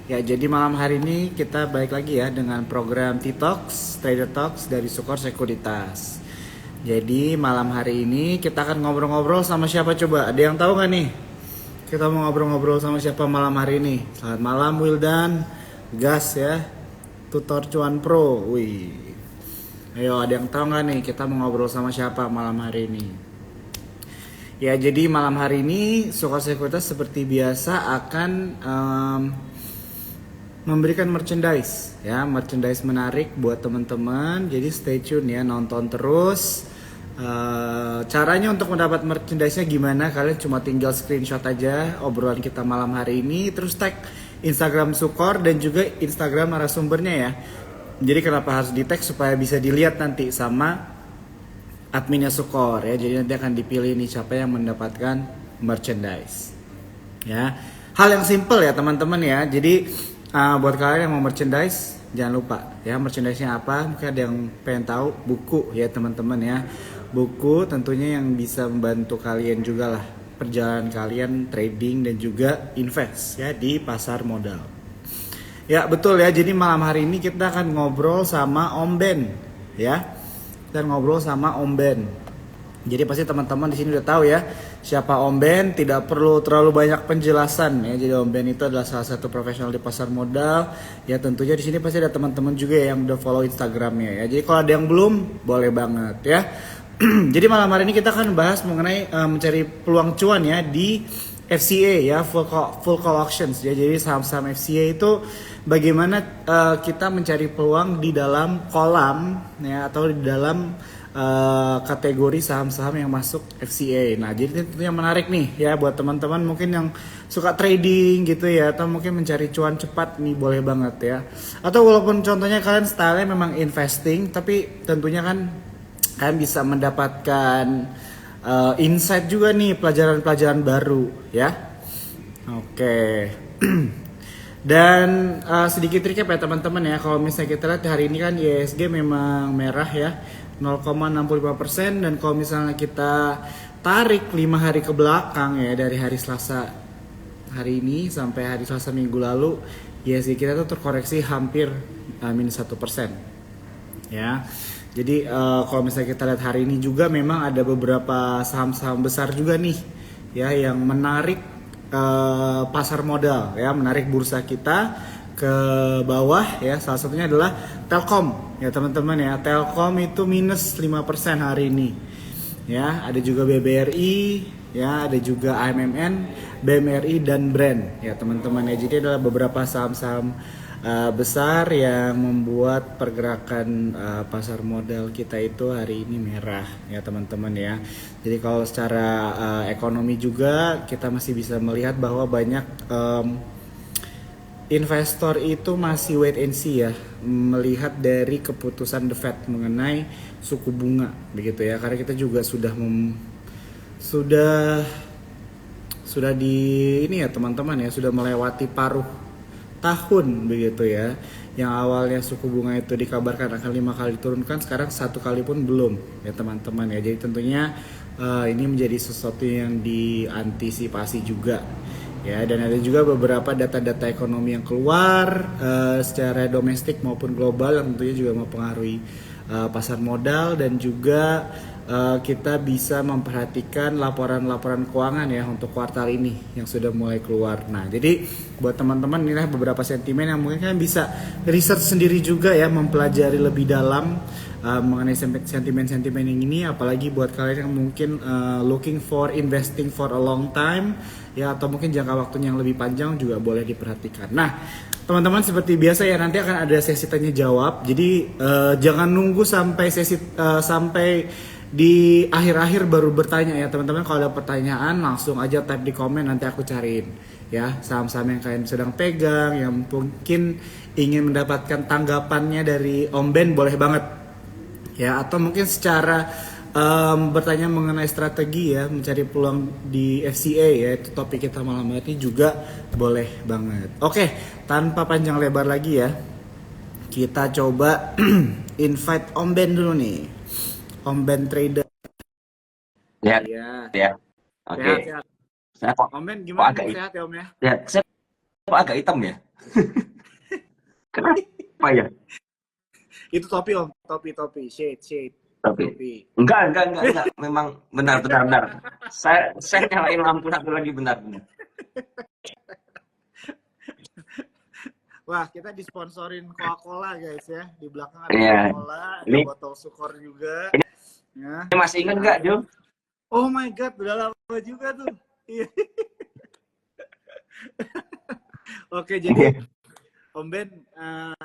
Ya, jadi malam hari ini kita balik lagi ya dengan program T-Talks, Trader Talks dari Sukor Sekuritas. Jadi malam hari ini kita akan ngobrol-ngobrol sama siapa coba? Ada yang tahu nggak nih? Kita mau ngobrol-ngobrol sama siapa malam hari ini? Selamat malam Wildan, gas ya, Tutor Cuan Pro. Wih, ayo ada yang tahu nggak nih? Kita mau ngobrol sama siapa malam hari ini? Ya, jadi malam hari ini Sukor Sekuritas seperti biasa akan memberikan merchandise ya, merchandise menarik buat teman-teman. Jadi stay tune ya, nonton terus. Caranya untuk mendapat merchandise-nya gimana? Kalian cuma tinggal screenshot aja obrolan kita malam hari ini, terus tag Instagram Sukor dan juga Instagram narasumbernya ya. Jadi kenapa harus di tag? Supaya bisa dilihat nanti sama adminnya Sukor ya. Jadi nanti akan dipilih nih siapa yang mendapatkan merchandise. Ya, hal yang simple ya teman-teman ya. Jadi buat kalian yang mau merchandise, jangan lupa ya merchandise-nya apa. Mungkin ada yang pengen tahu, buku ya teman-teman ya. Buku tentunya yang bisa membantu kalian juga lah perjalanan kalian trading dan juga invest ya di pasar modal. Ya betul ya, jadi malam hari ini kita akan ngobrol sama Om Ben ya. Kita ngobrol sama Om Ben. Jadi pasti teman-teman di sini udah tahu ya siapa Om Ben, tidak perlu terlalu banyak penjelasan ya. Jadi Om Ben itu adalah salah satu profesional di pasar modal. Ya tentunya di sini pasti ada teman-teman juga yang udah follow Instagramnya ya. Jadi kalau ada yang belum, boleh banget ya. Jadi malam hari ini kita akan bahas mengenai mencari peluang cuan ya di FCA ya, full call auctions ya. Jadi saham-saham FCA itu bagaimana kita mencari peluang di dalam kolam ya, atau di dalam kategori saham-saham yang masuk FCA. Nah, jadi tentunya menarik nih ya buat teman-teman mungkin yang suka trading gitu ya, atau mungkin mencari cuan cepat nih, boleh banget ya. Atau walaupun contohnya kalian style-nya memang investing, tapi tentunya kan kalian bisa mendapatkan insight juga nih, pelajaran-pelajaran baru ya. Oke. Dan sedikit recap ya teman-teman ya, kalau misalnya kita lihat hari ini kan IHSG memang merah ya, 0,65%. Dan kalau misalnya kita tarik 5 hari ke belakang ya, dari hari Selasa hari ini sampai hari Selasa minggu lalu, IHSG kita tuh terkoreksi hampir minus 1% ya. Jadi kalau misalnya kita lihat hari ini juga memang ada beberapa saham-saham besar juga nih ya yang menarik pasar modal ya, menarik bursa kita ke bawah ya. Salah satunya adalah Telkom ya teman-teman ya. Telkom itu minus 5% hari ini ya. Ada juga BBRI ya, ada juga AMMN, BMRI dan Brand ya teman-teman ya. Jadi adalah beberapa saham-saham besar yang membuat pergerakan pasar modal kita itu hari ini merah ya teman-teman ya. Jadi kalau secara ekonomi juga kita masih bisa melihat bahwa banyak investor itu masih wait and see ya, melihat dari keputusan The Fed mengenai suku bunga begitu ya. Karena kita juga sudah di ini ya teman-teman ya, sudah melewati paruh tahun begitu ya, yang awalnya suku bunga itu dikabarkan akan 5 kali turunkan, sekarang 1 kali pun belum ya teman-teman ya. Jadi tentunya ini menjadi sesuatu yang diantisipasi juga ya. Dan ada juga beberapa data-data ekonomi yang keluar secara domestik maupun global yang tentunya juga mempengaruhi pasar modal. Dan juga kita bisa memperhatikan laporan-laporan keuangan ya untuk kuartal ini yang sudah mulai keluar. Nah, jadi buat teman-teman inilah beberapa sentimen yang mungkin kalian bisa research sendiri juga ya, mempelajari lebih dalam mengenai sentimen-sentimen yang ini. Apalagi buat kalian yang mungkin looking for investing for a long time ya, atau mungkin jangka waktunya yang lebih panjang juga boleh diperhatikan. Nah, teman-teman seperti biasa ya, nanti akan ada sesi tanya jawab. Jadi jangan nunggu sampai sampai di akhir-akhir baru bertanya ya teman-teman. Kalau ada pertanyaan langsung aja type di komen, nanti aku cariin ya saham-saham yang kalian sedang pegang, yang mungkin ingin mendapatkan tanggapannya dari Om Ben, boleh banget ya. Atau mungkin secara bertanya mengenai strategi ya, mencari peluang di FCA ya, itu topik kita malam ini juga boleh banget. Oke, tanpa panjang lebar lagi ya, kita coba invite Om Ben dulu nih, Om Ben Trader. Sehat Iya, ya. Oke. sehat-sehat. Saya kok Om Ben kok gimana agak nih, sehat ya Om ya? ya, saya kok agak hitam ya? Kenapa ya? Itu topi Om, topi, shade, Tapi topi. enggak. Memang benar. Saya nyalain lampu satu lagi benar. Wah, kita disponsorin Coca-Cola guys ya. Di belakang ada Iya. Coca-Cola, ada Ini botol Sukor juga. Ya, masih ingat nggak, nah. Jo? Oh my God, udah lama juga tuh. Iya. Oke, jadi Iya. Om Ben,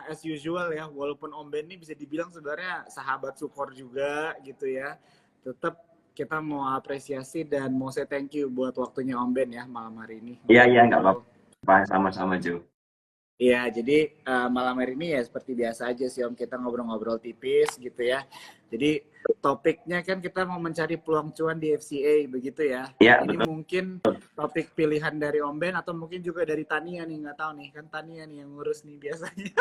as usual ya, walaupun Om Ben ini bisa dibilang sebenarnya sahabat Sukor juga gitu ya. Tetap kita mau apresiasi dan mau say thank you buat waktunya Om Ben ya malam hari ini Iya, iya, nggak ngobrol-ngobrol. apa-apa. Sama-sama, Jo. Iya, jadi malam hari ini ya seperti biasa aja sih Om, kita ngobrol-ngobrol tipis gitu ya. Jadi topiknya kan kita mau mencari peluang cuan di FCA begitu ya. Iya, Ini betul. mungkin topik pilihan dari Om Ben atau mungkin juga dari Tania nih, nggak tahu nih, kan Tania nih yang ngurus nih biasanya.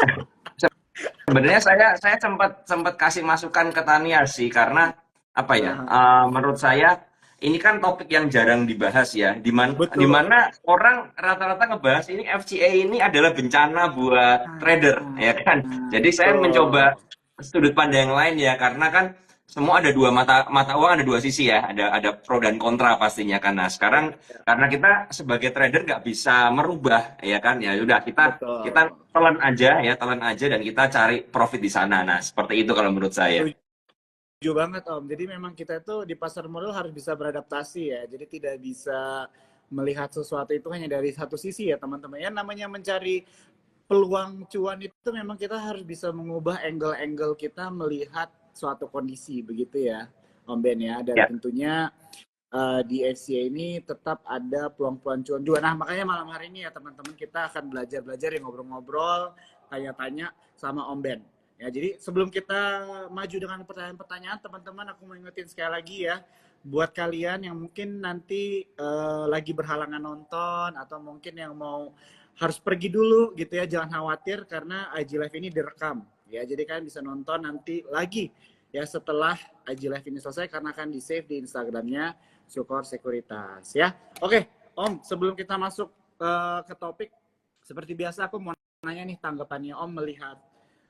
Sebenarnya saya sempat sempat kasih masukan ke Tania sih karena apa ya? Aha, Menurut saya ini kan topik yang jarang dibahas ya. Di betul. mana orang rata-rata ngebahas ini FCA ini adalah bencana buat trader ya kan. Jadi saya mencoba Betul. sudut pandang yang lain ya karena kan semua ada dua mata mata uang, ada dua sisi ya, ada pro dan kontra pastinya kan. Nah Ya, sekarang ya, karena kita sebagai trader nggak bisa merubah ya kan, ya udah kita betul. telan aja dan kita cari profit di sana. Nah seperti itu kalau menurut saya. Setuju banget Om. Jadi memang kita itu di pasar modal harus bisa beradaptasi ya. Jadi tidak bisa melihat sesuatu itu hanya dari satu sisi ya teman-teman. Ya namanya mencari peluang cuan itu memang kita harus bisa mengubah angle-angle kita melihat suatu kondisi begitu ya Om Ben ya. Dan Ya, tentunya di FCA ini tetap ada peluang-peluang cuan juga. Nah makanya malam hari ini ya teman-teman kita akan belajar-belajar yang ngobrol-ngobrol, tanya-tanya sama Om Ben. Ya, jadi sebelum kita maju dengan pertanyaan-pertanyaan, teman-teman aku mau ingetin sekali lagi ya, buat kalian yang mungkin nanti lagi berhalangan nonton atau mungkin yang mau harus pergi dulu gitu ya, jangan khawatir karena IG Live ini direkam. Ya, jadi kalian bisa nonton nanti lagi ya setelah IG Live ini selesai karena akan di-save di Instagramnya Sukor Sekuritas ya. Oke, Om, sebelum kita masuk ke topik, seperti biasa aku mau nanya nih tanggapannya Om melihat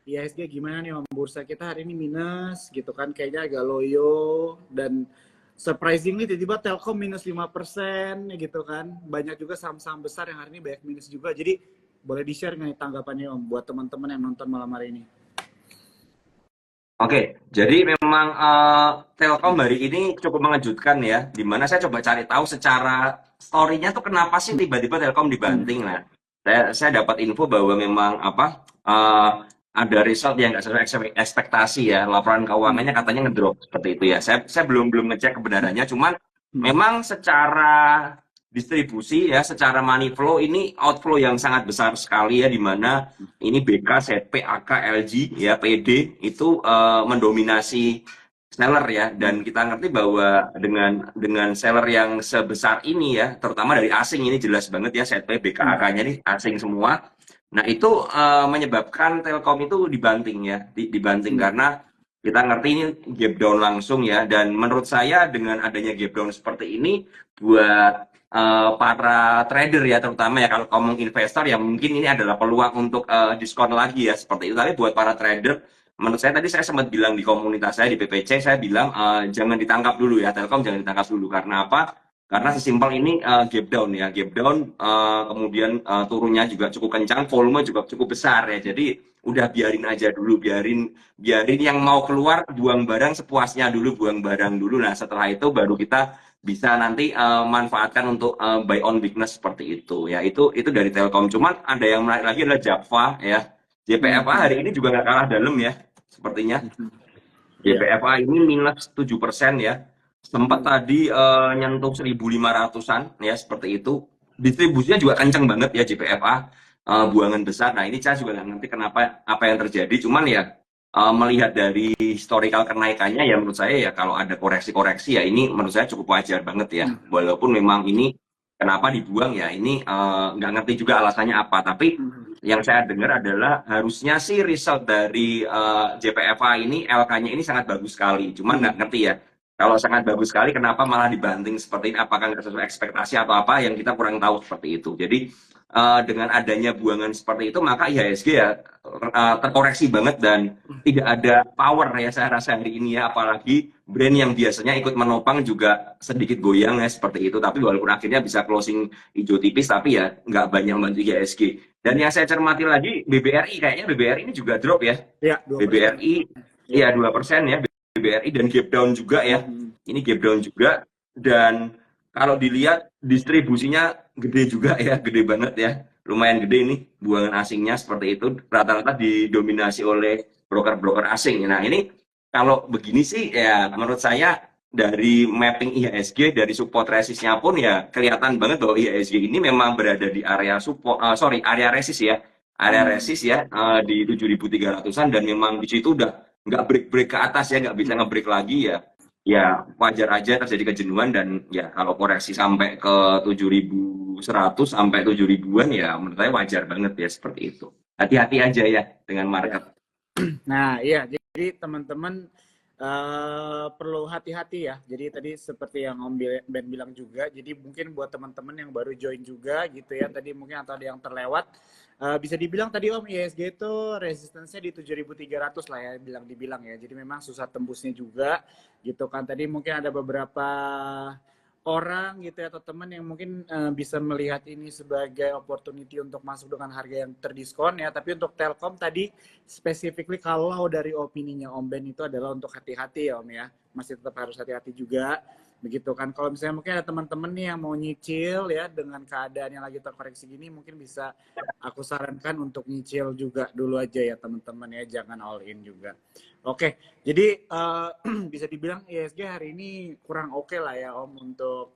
IHSG gimana nih Om? Bursa kita hari ini minus gitu kan, kayaknya agak loyo dan surprisingly tiba-tiba Telkom minus 5% gitu kan. Banyak juga saham-saham besar yang hari ini banyak minus juga. Jadi boleh di-share nggak nih tanggapannya Om buat teman-teman yang nonton malam hari ini? oke. Jadi memang Telkom hari ini cukup mengejutkan ya. Di mana saya coba cari tahu secara story-nya tuh kenapa sih tiba-tiba Telkom dibanting. Nah, saya dapat info bahwa memang ada result yang nggak sesuai ekspektasi ya. Laporan keuangannya katanya ngedrop seperti itu ya. Saya belum belum ngecek kebenarannya. Cuman memang secara distribusi ya, secara money flow ini outflow yang sangat besar sekali ya, di mana ini BK, ZP, AK, LG, ya PD itu mendominasi seller ya, dan kita ngerti bahwa dengan seller yang sebesar ini ya, terutama dari asing ini jelas banget ya, ZP, BK, AK-nya ini asing semua. Nah itu menyebabkan Telkom itu dibanting ya, dibanting karena kita ngerti ini gap down langsung ya, dan menurut saya dengan adanya gap down seperti ini buat para trader ya, terutama ya kalau ngomong investor ya mungkin ini adalah peluang untuk diskon lagi ya seperti itu. Tapi buat para trader, menurut saya tadi saya sempat bilang di komunitas saya di PPC, saya bilang jangan ditangkap dulu ya, Telkom jangan ditangkap dulu. Karena apa? Karena sesimpel ini gap down ya, gap down, kemudian turunnya juga cukup kencang, volume juga cukup besar ya. Jadi udah biarin aja dulu, biarin biarin yang mau keluar buang barang sepuasnya dulu, buang barang dulu. Nah setelah itu baru kita bisa nanti manfaatkan untuk buy on weakness seperti itu ya. Itu dari Telkom. Cuman ada yang menarik lagi adalah Java ya. JPFA hari ini juga nggak kalah dalam ya sepertinya. Iya. JPFA ini minus 7% ya. Sempat tadi nyentuh 1.500-an ya seperti itu. Distribusinya juga kencang banget ya JPFA, buangan besar. Nah ini saya juga nggak ngerti kenapa apa yang terjadi. Cuman ya melihat dari historical kenaikannya ya menurut saya ya kalau ada koreksi-koreksi ya ini menurut saya cukup wajar banget ya. Walaupun memang ini kenapa dibuang ya ini nggak ngerti juga alasannya apa. Tapi yang saya dengar adalah harusnya sih result dari JPFA ini LK-nya ini sangat bagus sekali. Cuman nggak ngerti ya. Kalau sangat bagus sekali, kenapa malah dibanting seperti ini? Apakah nggak sesuai ekspektasi atau apa yang kita kurang tahu seperti itu. Jadi dengan adanya buangan seperti itu maka IHSG ya terkoreksi banget dan tidak ada power ya saya rasa hari ini ya, apalagi brand yang biasanya ikut menopang juga sedikit goyang ya seperti itu, tapi walaupun akhirnya bisa closing hijau tipis tapi ya nggak banyak membantu IHSG. Dan yang saya cermati lagi BBRI, kayaknya BBRI ini juga drop ya. Ya, 2%. BBRI Ya. ya 2% ya BBRI, dan gap down juga ya. Ini gap down juga, dan kalau dilihat distribusinya gede juga ya, gede banget ya. Lumayan gede nih buangan asingnya seperti itu, rata-rata didominasi oleh broker-broker asing. Nah, ini kalau begini sih ya menurut saya dari mapping IHSG dari support resistnya pun ya kelihatan banget bahwa IHSG ini memang berada di area support, area resist ya, area resist ya, di 7.300-an, dan memang di situ udah nggak break ke atas ya, nggak bisa nge-break lagi ya. Ya wajar aja terjadi kejenuhan, dan ya kalau koreksi sampai ke 7.100 sampai 7.000-an ya menurut saya wajar banget ya seperti itu. Hati-hati aja ya dengan market. Nah, iya, jadi teman-teman perlu hati-hati ya. Jadi tadi seperti yang Om Ben bilang juga, jadi mungkin buat teman-teman yang baru join juga gitu ya, tadi mungkin atau ada yang terlewat, bisa dibilang tadi Om IHSG itu resistensinya di 7.300 lah ya, dibilang ya. Jadi memang susah tembusnya juga gitu kan. Tadi mungkin ada beberapa orang gitu ya, atau teman yang mungkin bisa melihat ini sebagai opportunity untuk masuk dengan harga yang terdiskon ya. Tapi untuk Telkom tadi specifically kalau dari opininya Om Ben itu adalah untuk hati-hati ya Om ya, masih tetap harus hati-hati juga begitu kan. Kalau misalnya mungkin ada teman-teman nih yang mau nyicil ya dengan keadaan yang lagi terkoreksi gini, mungkin bisa aku sarankan untuk nyicil juga dulu aja ya teman-teman ya, jangan all in juga. Oke, jadi bisa dibilang IHSG hari ini kurang oke lah ya Om untuk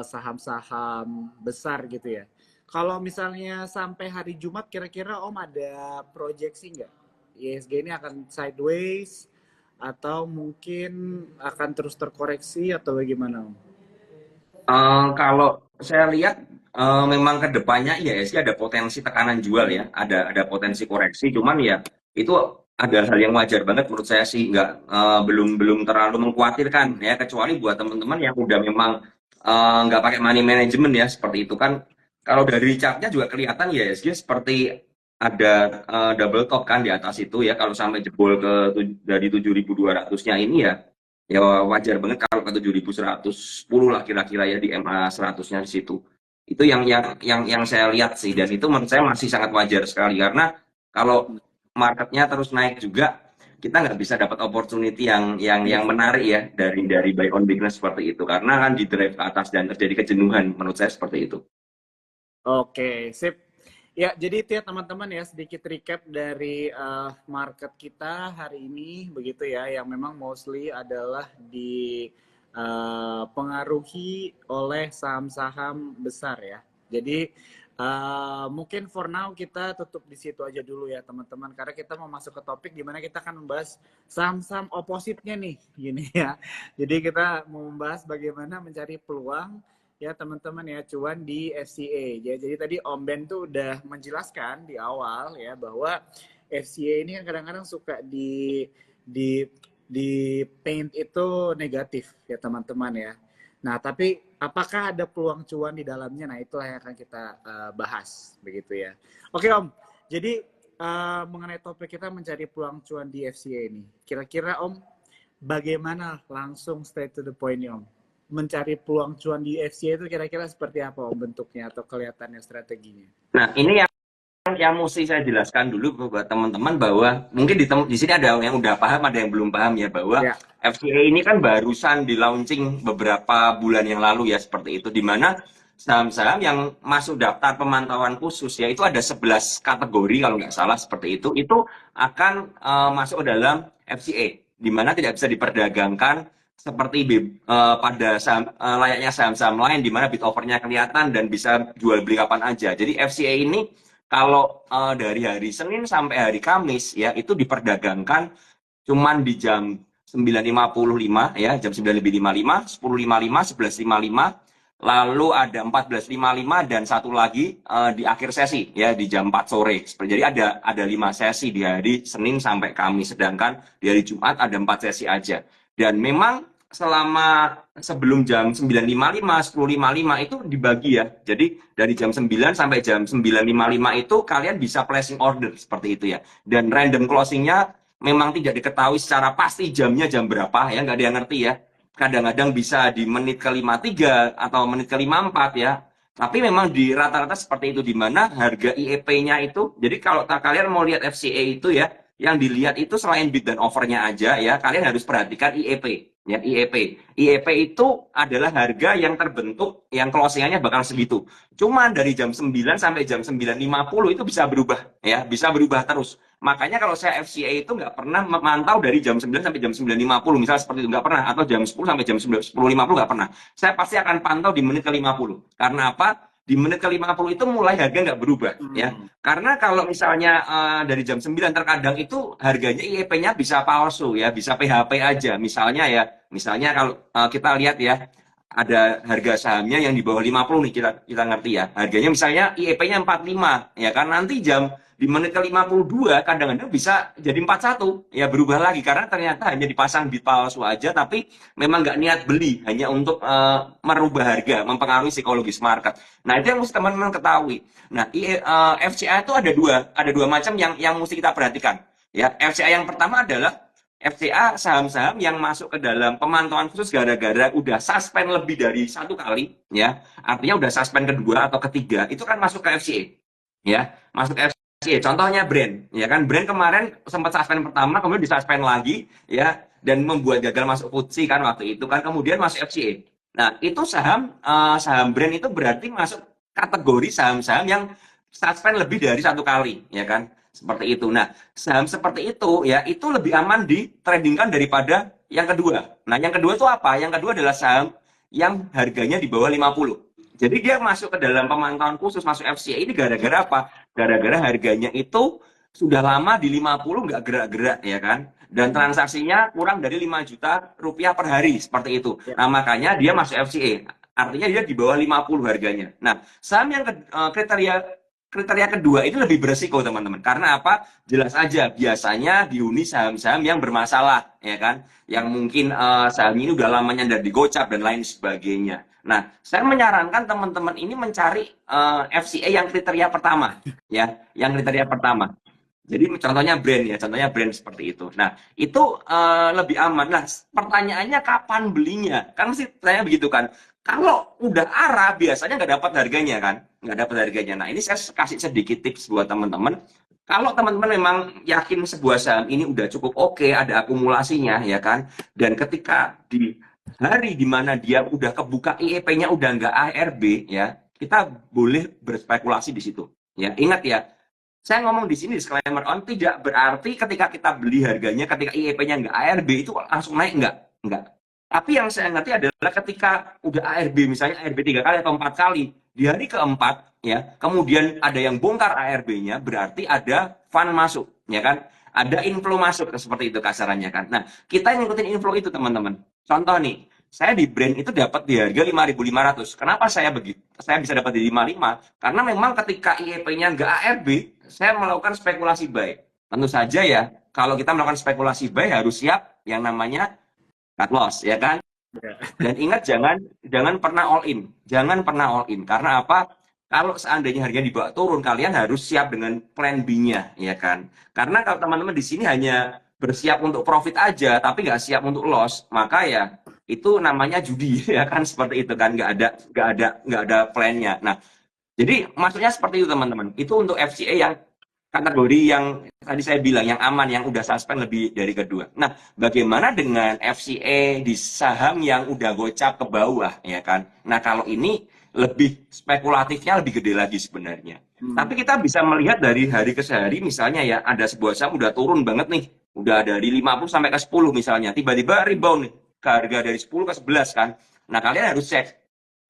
saham-saham besar gitu ya. Kalau misalnya sampai hari Jumat kira-kira Om ada proyeksi nggak? IHSG ini akan sideways atau mungkin akan terus terkoreksi atau bagaimana Om? Kalau saya lihat memang kedepannya IHSG ada potensi tekanan jual ya, ada potensi koreksi, cuman ya itu ada hal yang wajar banget menurut saya sih, nggak belum terlalu mengkhawatirkan ya, kecuali buat teman-teman yang udah memang nggak pakai money management ya seperti itu kan. Kalau dari chartnya juga kelihatan IHSG seperti ada double top kan di atas itu ya, kalau sampai jebol dari 7.200-nya ini ya. Ya wajar banget kalau ke 7.110 lah kira-kira ya di MA 100-nya di situ. Itu yang saya lihat sih, dan itu menurut saya masih sangat wajar sekali, karena kalau marketnya terus naik juga kita nggak bisa dapat opportunity yang menarik ya dari buy on weakness seperti itu, karena kan di drive ke atas dan terjadi kejenuhan, menurut saya seperti itu. Oke, sip. Ya, jadi itu ya teman-teman ya, sedikit recap dari market kita hari ini begitu ya, yang memang mostly adalah dipengaruhi oleh saham-saham besar ya. Jadi mungkin for now kita tutup di situ aja dulu ya teman-teman, karena kita mau masuk ke topik di mana kita akan membahas saham-saham opositnya nih, gini ya. Jadi kita mau membahas bagaimana mencari peluang ya teman-teman ya cuan di FCA ya. Jadi tadi Om Ben tuh udah menjelaskan di awal ya bahwa FCA ini kan kadang-kadang suka di paint itu negatif ya teman-teman ya. Nah, tapi apakah ada peluang cuan di dalamnya? Nah, itulah yang akan kita bahas begitu ya. Oke Om, jadi mengenai topik kita mencari peluang cuan di FCA ini, kira-kira Om bagaimana, langsung straight to the point nih Om, mencari peluang cuan di FCA itu kira-kira seperti apa Om bentuknya atau kelihatannya strateginya? Nah, ini yang mesti saya jelaskan dulu buat teman-teman, bahwa mungkin di sini ada yang udah paham, ada yang belum paham ya, bahwa Ya. FCA ini kan barusan di launching beberapa bulan yang lalu ya seperti itu, di mana saham-saham yang masuk daftar pemantauan khusus ya itu ada 11 kategori kalau nggak salah seperti itu akan masuk ke dalam FCA, di mana tidak bisa diperdagangkan seperti pada layaknya saham-saham lain di mana bid offernya kelihatan dan bisa jual beli kapan aja. Jadi FCA ini kalau dari hari Senin sampai hari Kamis ya itu diperdagangkan cuman di jam 9.55 ya, jam 9.55, 10.55, 11.55, lalu ada 14.55 dan satu lagi di akhir sesi ya di jam 4 sore. Jadi ada 5 sesi di hari Senin sampai Kamis, sedangkan di hari Jumat ada 4 sesi aja. Dan memang selama sebelum jam 9.55, 10.55 itu dibagi ya. Jadi dari jam 9 sampai jam 9.55 itu kalian bisa placing order seperti itu ya. Dan random closingnya memang tidak diketahui secara pasti jamnya jam berapa ya, nggak ada yang ngerti ya. Kadang-kadang bisa di menit ke 53 atau menit ke 54 ya. Tapi memang di rata-rata seperti itu, di mana harga IEP-nya itu, jadi kalau kalian mau lihat FCA itu ya, yang dilihat itu selain bid dan offernya aja ya, kalian harus perhatikan IEP ya. IEP itu adalah harga yang terbentuk yang closingannya bakal segitu. Cuman dari jam 9 sampai jam 9.50 itu bisa berubah ya, bisa berubah terus. Makanya kalau saya FCA itu nggak pernah memantau dari jam 9 sampai jam 9.50 misalnya seperti itu, nggak pernah, atau jam 10 sampai jam 10.50 nggak pernah. Saya pasti akan pantau di menit ke 50. Karena apa? Di menit ke 50 itu mulai harga nggak berubah ya. Karena kalau misalnya dari jam 9 terkadang itu harganya IEP-nya bisa palsu ya, bisa PHP aja. Misalnya kalau kita lihat ya, ada harga sahamnya yang di bawah 50 nih, kita ngerti ya. Harganya misalnya IEP-nya 45 ya kan, nanti di menit ke 52 kadang-kadang bisa jadi 41 ya, berubah lagi karena ternyata hanya dipasang bid palsu aja, tapi memang nggak niat beli, hanya untuk merubah harga, mempengaruhi psikologis market. Nah, itu yang mesti teman-teman ketahui. Nah, FCA itu ada dua macam yang mesti kita perhatikan. Ya, FCA yang pertama adalah FCA saham-saham yang masuk ke dalam pemantauan khusus gara-gara udah suspend lebih dari satu kali, ya. Artinya udah suspend kedua atau ketiga, itu kan masuk ke FCA, ya. Masuk ke FCA. Contohnya brand, ya kan. Brand kemarin sempat suspend pertama, kemudian disuspend lagi, ya, dan membuat gagal masuk FTSE kan waktu itu kan, kemudian masuk FCA. Nah, itu saham brand itu berarti masuk kategori saham-saham yang suspend lebih dari satu kali, ya kan? Seperti itu. Nah, saham seperti itu ya, itu lebih aman ditradingkan daripada yang kedua. Nah, yang kedua itu apa? Yang kedua adalah saham yang harganya di bawah 50. Jadi dia masuk ke dalam pemantauan khusus, masuk FCA ini gara-gara apa? Gara-gara harganya itu sudah lama di 50 nggak gerak-gerak ya kan? Dan transaksinya kurang dari 5 juta rupiah per hari, seperti itu. Ya. Nah, makanya dia masuk FCA. Artinya dia di bawah 50 harganya. Nah, saham yang kriteria kedua itu lebih beresiko teman-teman. Karena apa? Jelas aja, biasanya dihuni saham-saham yang bermasalah, ya kan? Yang mungkin saham ini udah lama nyandar di gocap dan lain sebagainya. Nah, saya menyarankan teman-teman ini mencari FCA yang kriteria pertama, ya, yang kriteria pertama. Jadi contohnya brand seperti itu. Nah, itu lebih aman. Nah, pertanyaannya kapan belinya? Kan mesti tanya begitu kan. Kalau udah arah biasanya nggak dapat harganya kan, nggak dapat harganya. Nah, ini saya kasih sedikit tips buat teman-teman. Kalau teman-teman memang yakin sebuah saham ini udah cukup oke, ada akumulasinya ya kan, dan ketika di hari dimana dia udah kebuka IEP-nya udah nggak ARB ya, kita boleh berspekulasi di situ. Ya, ingat ya, saya ngomong di sini disclaimer on, tidak berarti ketika kita beli harganya, ketika IEP-nya nggak ARB itu langsung naik, nggak. Tapi yang saya ngerti adalah ketika udah ARB, misalnya ARB 3 kali atau 4 kali, di hari keempat ya, kemudian ada yang bongkar ARB-nya, berarti ada fund masuk, ya kan? Ada inflow masuk, seperti itu kasarannya kan. Nah, kita yang ngikutin inflow itu teman-teman. Contoh nih, saya di brand itu dapat di harga 5.500. Kenapa saya begitu? Saya bisa dapat di 55? Karena memang ketika IEP-nya nggak ARB, saya melakukan spekulasi buy. Tentu saja ya, kalau kita melakukan spekulasi buy harus siap yang namanya cut loss, ya kan? Ya. Dan ingat, jangan pernah all in. Jangan pernah all in. Karena apa? Kalau seandainya harganya dibawa turun, kalian harus siap dengan plan B-nya, ya kan? Karena kalau teman-teman di sini hanya bersiap untuk profit aja, tapi nggak siap untuk loss, maka ya itu namanya judi, ya kan? Seperti itu kan, nggak ada plan-nya. Nah, jadi maksudnya seperti itu teman-teman. Itu untuk FCA yang kategori yang tadi saya bilang, yang aman, yang udah suspend lebih dari kedua. Nah, bagaimana dengan FCA di saham yang udah gocap ke bawah, ya kan? Nah, kalau ini lebih spekulatifnya lebih gede lagi sebenarnya. Tapi kita bisa melihat dari hari ke hari, misalnya ya, ada sebuah saham udah turun banget nih, udah dari 50 sampai ke 10 misalnya, tiba-tiba rebound nih, ke harga dari 10 ke 11 kan. Nah, kalian harus cek,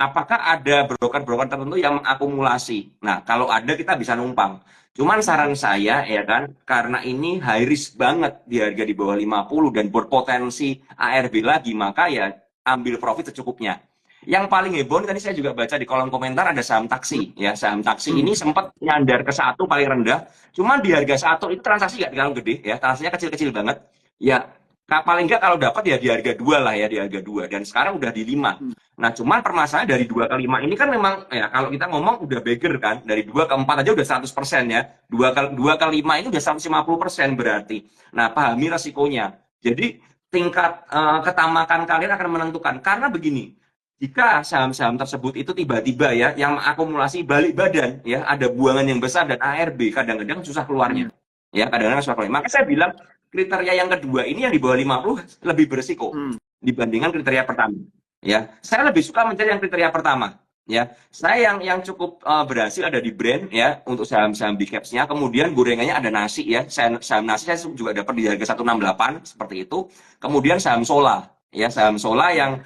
apakah ada broker-broker tertentu yang mengakumulasi. Nah, kalau ada kita bisa numpang. Cuman saran saya ya kan, karena ini high risk banget di harga di bawah 50 dan berpotensi ARB lagi, maka ya ambil profit secukupnya. Yang paling heboh tadi saya juga baca di kolom komentar ada saham taksi ya. Saham taksi ini sempat nyandar ke satu paling rendah, cuman di harga satu itu transaksi nggak terlalu gede ya, transaksinya kecil-kecil banget. Ya, paling nggak kalau dapat ya di harga 2 lah ya, di harga 2 dan sekarang udah di 5. Hmm. Nah, cuman permasalahan dari 2 ke 5 ini kan memang ya kalau kita ngomong udah beggar kan, dari 2 ke 4 aja udah 100% ya. 2 ke 5 ini udah 150% berarti. Nah, pahami resikonya. Jadi tingkat ketamakan kalian akan menentukan karena begini. Jika saham-saham tersebut itu tiba-tiba ya yang akumulasi balik badan ya, ada buangan yang besar dan ARB kadang-kadang susah keluarnya. Ya, kadang-kadang susah keluarnya. Maka saya bilang kriteria yang kedua ini yang di bawah 50 lebih berisiko dibandingkan kriteria pertama. Ya, saya lebih suka mencari yang kriteria pertama. Ya, saya yang cukup berhasil ada di brand ya untuk saham-saham big caps-nya. Kemudian gorengannya ada nasi ya. Saham nasi saya juga dapat di harga 168 seperti itu. Kemudian saham Sola ya, saham Sola yang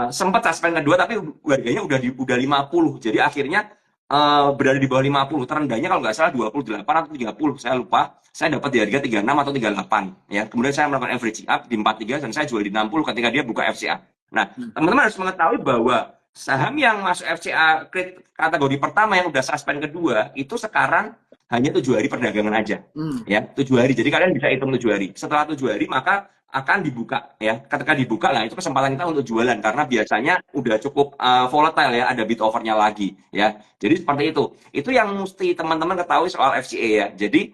sempat suspend kedua tapi harganya udah 50. Jadi akhirnya berada di bawah 50. Terendahnya kalau nggak salah 28 atau 30, saya lupa. Saya dapat di harga 36 atau 38 ya. Kemudian saya melakukan average up di 43 dan saya jual di 60 ketika dia buka FCA. Nah, teman-teman harus mengetahui bahwa saham yang masuk FCA kategori pertama yang udah suspend kedua itu sekarang hanya 7 hari perdagangan aja. Ya, 7 hari. Jadi kalian bisa hitung 7 hari. Setelah 7 hari maka akan dibuka ya. Ketika dibuka lah itu kesempatan kita untuk jualan karena biasanya udah cukup volatile ya, ada bid overnya lagi ya. Jadi seperti itu. Itu yang mesti teman-teman ketahui soal FCA ya. Jadi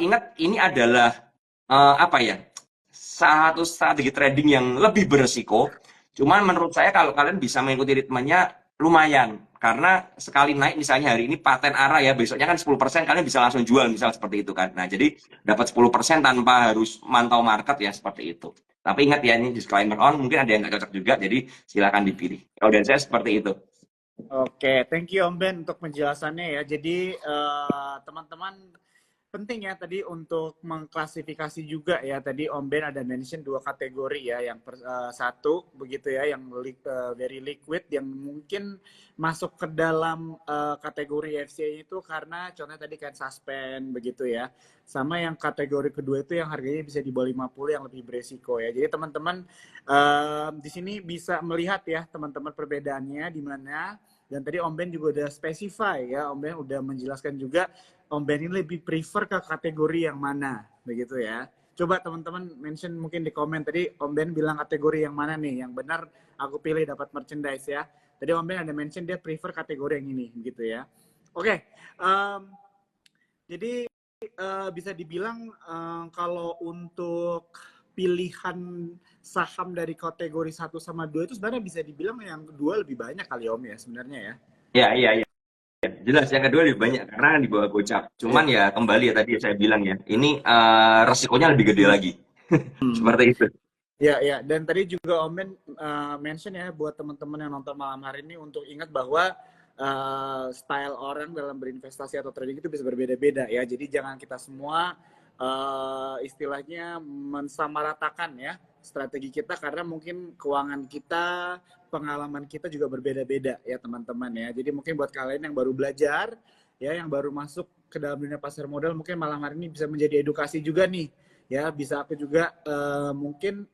ingat ini adalah apa ya? Satu strategi trading yang lebih beresiko. Cuman menurut saya kalau kalian bisa mengikuti ritmenya lumayan. Karena sekali naik misalnya hari ini paten arah ya, besoknya kan 10% kalian bisa langsung jual misal seperti itu kan. Nah, jadi dapat 10% tanpa harus mantau market ya seperti itu. Tapi ingat ya ini disclaimer on, mungkin ada yang nggak cocok juga, jadi silakan dipilih. Kalau dari saya seperti itu. Oke, thank you Om Ben untuk penjelasannya ya. Jadi teman-teman penting ya tadi untuk mengklasifikasi juga ya. Tadi Om Ben ada mention 2 kategori ya. Yang satu begitu ya, yang very liquid yang mungkin masuk ke dalam kategori FCA itu karena contohnya tadi kan suspend begitu ya. Sama yang kategori kedua itu yang harganya bisa di bawah 50 yang lebih beresiko ya. Jadi teman-teman di sini bisa melihat ya teman-teman perbedaannya di mana. Dan tadi Om Ben juga udah specify ya, Om Ben udah menjelaskan juga Om Ben ini lebih prefer ke kategori yang mana, begitu ya. Coba teman-teman mention mungkin di komen tadi Om Ben bilang kategori yang mana nih, yang benar aku pilih dapat merchandise ya. Tadi Om Ben ada mention dia prefer kategori yang ini, gitu ya. Oke, jadi bisa dibilang kalau untuk pilihan saham dari kategori 1 sama 2 itu sebenarnya bisa dibilang yang kedua lebih banyak kali Om ya sebenarnya ya. Iya. Jelas yang kedua lebih banyak karena di bawah gocap. Cuman ya kembali ya tadi saya bilang ya, ini resikonya lebih gede lagi. Seperti itu. Ya. Dan tadi juga Om Ben mention ya buat teman-teman yang nonton malam hari ini untuk ingat bahwa style orang dalam berinvestasi atau trading itu bisa berbeda-beda ya. Jadi jangan kita semua istilahnya mensamaratakan ya strategi kita karena mungkin keuangan kita, pengalaman kita juga berbeda-beda ya teman-teman ya. Jadi mungkin buat kalian yang baru belajar ya, yang baru masuk ke dalam dunia pasar modal, mungkin malam hari ini bisa menjadi edukasi juga nih ya. Bisa aku juga mungkin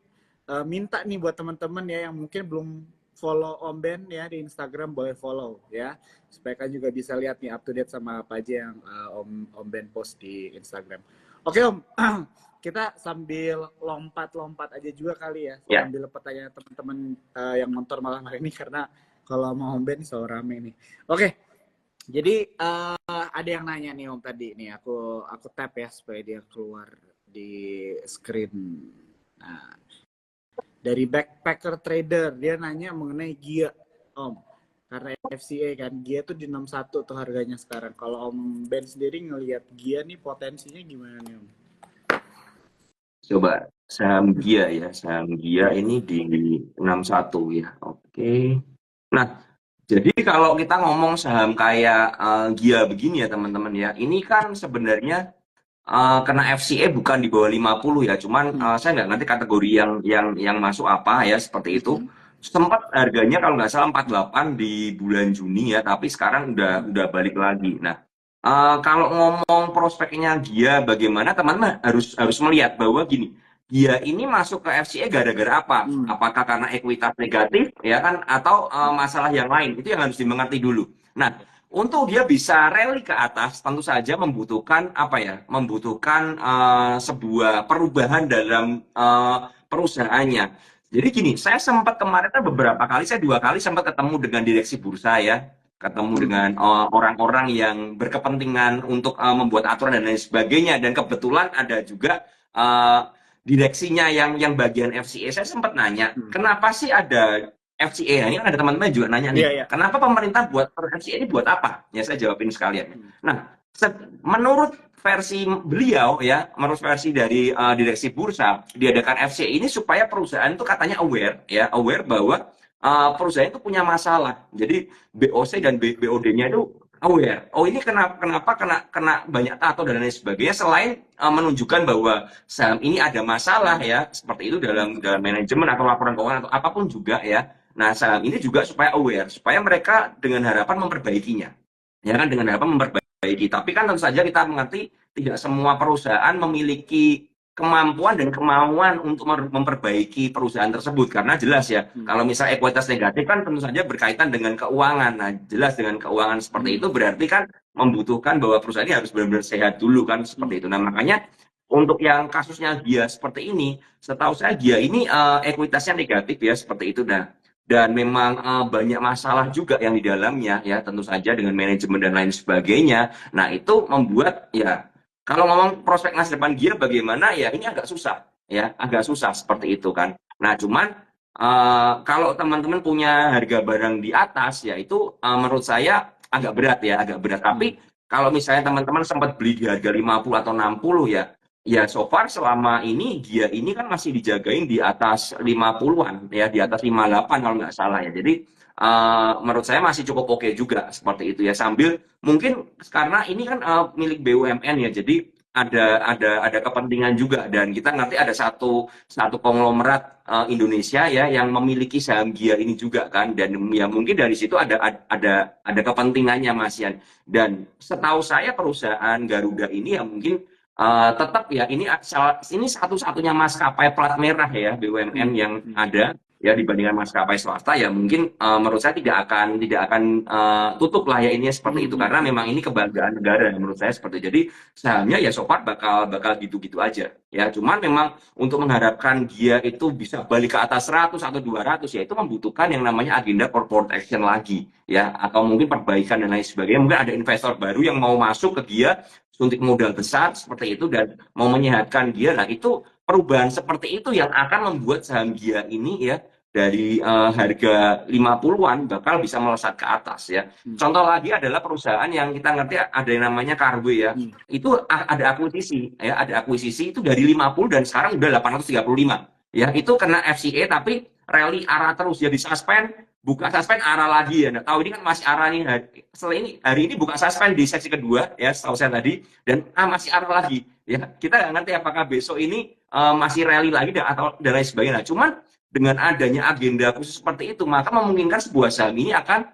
minta nih buat teman-teman ya yang mungkin belum follow Om Ben ya di Instagram, boleh follow ya supaya kan juga bisa lihat nih up to date sama apa aja yang Om Ben post di Instagram. Oke Om, kita sambil lompat-lompat aja juga kali ya, sambil pertanyaan teman-teman yang nonton malam hari ini karena kalau mau Om Ben selalu rame nih. Oke, jadi ada yang nanya nih Om tadi nih, aku tap ya supaya dia keluar di screen. Nah, dari Backpacker Trader dia nanya mengenai Gia Om. Karena FCA kan, Gia tuh di 61 tuh harganya sekarang. Kalau Om Ben sendiri ngelihat Gia nih potensinya gimana nih Om? Coba saham Gia ya, saham Gia ini di 61 ya. Oke. Nah, jadi kalau kita ngomong saham kayak Gia begini ya teman-teman ya, ini kan sebenarnya kena FCA bukan di bawah 50 ya, cuman saya nggak ngerti kategori yang masuk apa ya seperti itu. Sempat harganya kalau nggak salah 48 di bulan Juni ya, tapi sekarang udah balik lagi. Nah, kalau ngomong prospeknya Gia bagaimana teman-teman harus melihat bahwa gini, Gia ini masuk ke FCA gara-gara apa? Apakah karena ekuitas negatif ya kan atau masalah yang lain? Itu yang harus dimengerti dulu. Nah, untuk dia bisa rally ke atas, tentu saja membutuhkan apa ya? Membutuhkan sebuah perubahan dalam perusahaannya. Jadi gini, saya sempat kemarin kan beberapa kali, saya 2 kali sempat ketemu dengan direksi bursa ya, ketemu dengan orang-orang yang berkepentingan untuk membuat aturan dan lain sebagainya. Dan kebetulan ada juga direksinya yang bagian FCA. Saya sempat nanya, kenapa sih ada FCA? Ini kan ada teman-teman juga nanya nih, Iya, iya. kenapa pemerintah buat FCA ini buat apa? Ya saya jawabin sekalian. Nah, menurut versi beliau ya, menurut versi dari direksi bursa, diadakan FCA ini supaya perusahaan itu katanya aware ya, aware bahwa perusahaan itu punya masalah. Jadi BOC dan BOD-nya itu aware. Oh ini kenapa kena banyak tato dan lain sebagainya. Selain menunjukkan bahwa saham ini ada masalah ya, seperti itu dalam manajemen atau laporan keuangan atau apapun juga ya. Nah, saham ini juga supaya aware, supaya mereka dengan harapan memperbaikinya. Ya kan, dengan harapan memperbaiki. Tapi kan tentu saja kita mengerti tidak semua perusahaan memiliki kemampuan dan kemauan untuk memperbaiki perusahaan tersebut. Karena jelas ya, kalau misalnya ekuitas negatif kan tentu saja berkaitan dengan keuangan. Nah, jelas dengan keuangan seperti itu berarti kan membutuhkan bahwa perusahaan ini harus benar-benar sehat dulu kan, seperti itu. Nah, makanya untuk yang kasusnya dia seperti ini, setahu saya dia ini ekuitasnya negatif ya, seperti itu. Nah, dan memang banyak masalah juga yang di dalamnya ya, tentu saja dengan manajemen dan lain sebagainya. Nah, itu membuat ya, kalau ngomong prospek masa depan dia bagaimana ya, ini agak susah ya, agak susah seperti itu kan. Nah, cuman kalau teman-teman punya harga barang di atas ya, itu menurut saya agak berat ya, agak berat. Tapi kalau misalnya teman-teman sempat beli di harga 50 atau 60 ya, ya so far selama ini dia ini kan masih dijagain di atas 50-an ya, di atas 58 kalau nggak salah ya. Jadi menurut saya masih cukup oke juga seperti itu ya. Sambil mungkin karena ini kan milik BUMN ya, jadi ada kepentingan juga, dan kita nanti ada satu konglomerat Indonesia ya yang memiliki saham Gia ini juga kan, dan ya mungkin dari situ ada kepentingannya Mas Yan. Dan setahu saya perusahaan Garuda ini ya mungkin tetap ya, ini satu-satunya maskapai plat merah ya BUMN yang ada ya, dibandingkan maskapai swasta ya, mungkin menurut saya tidak akan tutup lah ya ini seperti itu, karena memang ini kebanggaan negara menurut saya seperti itu. Jadi sahamnya ya so far bakal gitu-gitu aja ya. Cuman memang untuk mengharapkan dia itu bisa balik ke atas 100 atau 200 ya, itu membutuhkan yang namanya agenda corporate action lagi ya, atau mungkin perbaikan dan lain sebagainya. Mungkin ada investor baru yang mau masuk ke dia, suntik modal besar seperti itu dan mau menyehatkan dia. Nah, itu perubahan seperti itu yang akan membuat saham Gia ini ya dari harga 50-an bakal bisa melesat ke atas ya. Contoh lagi adalah perusahaan yang kita ngerti ada yang namanya Kargo ya. Itu ada akuisisi ya, ada akuisisi itu dari 50 dan sekarang udah 835. Ya, itu kena FCA tapi rally arah terus ya, di suspend, buka suspend arah lagi ya. Nah, tahu ini kan masih arah nih. Setelah ini hari ini buka suspend di sesi kedua ya, setahu saya tadi, dan masih arah lagi ya. Kita nggak ngerti apakah besok ini masih rally lagi atau dan lain sebagainya. Nah, cuman dengan adanya agenda khusus seperti itu, maka memungkinkan sebuah saham ini akan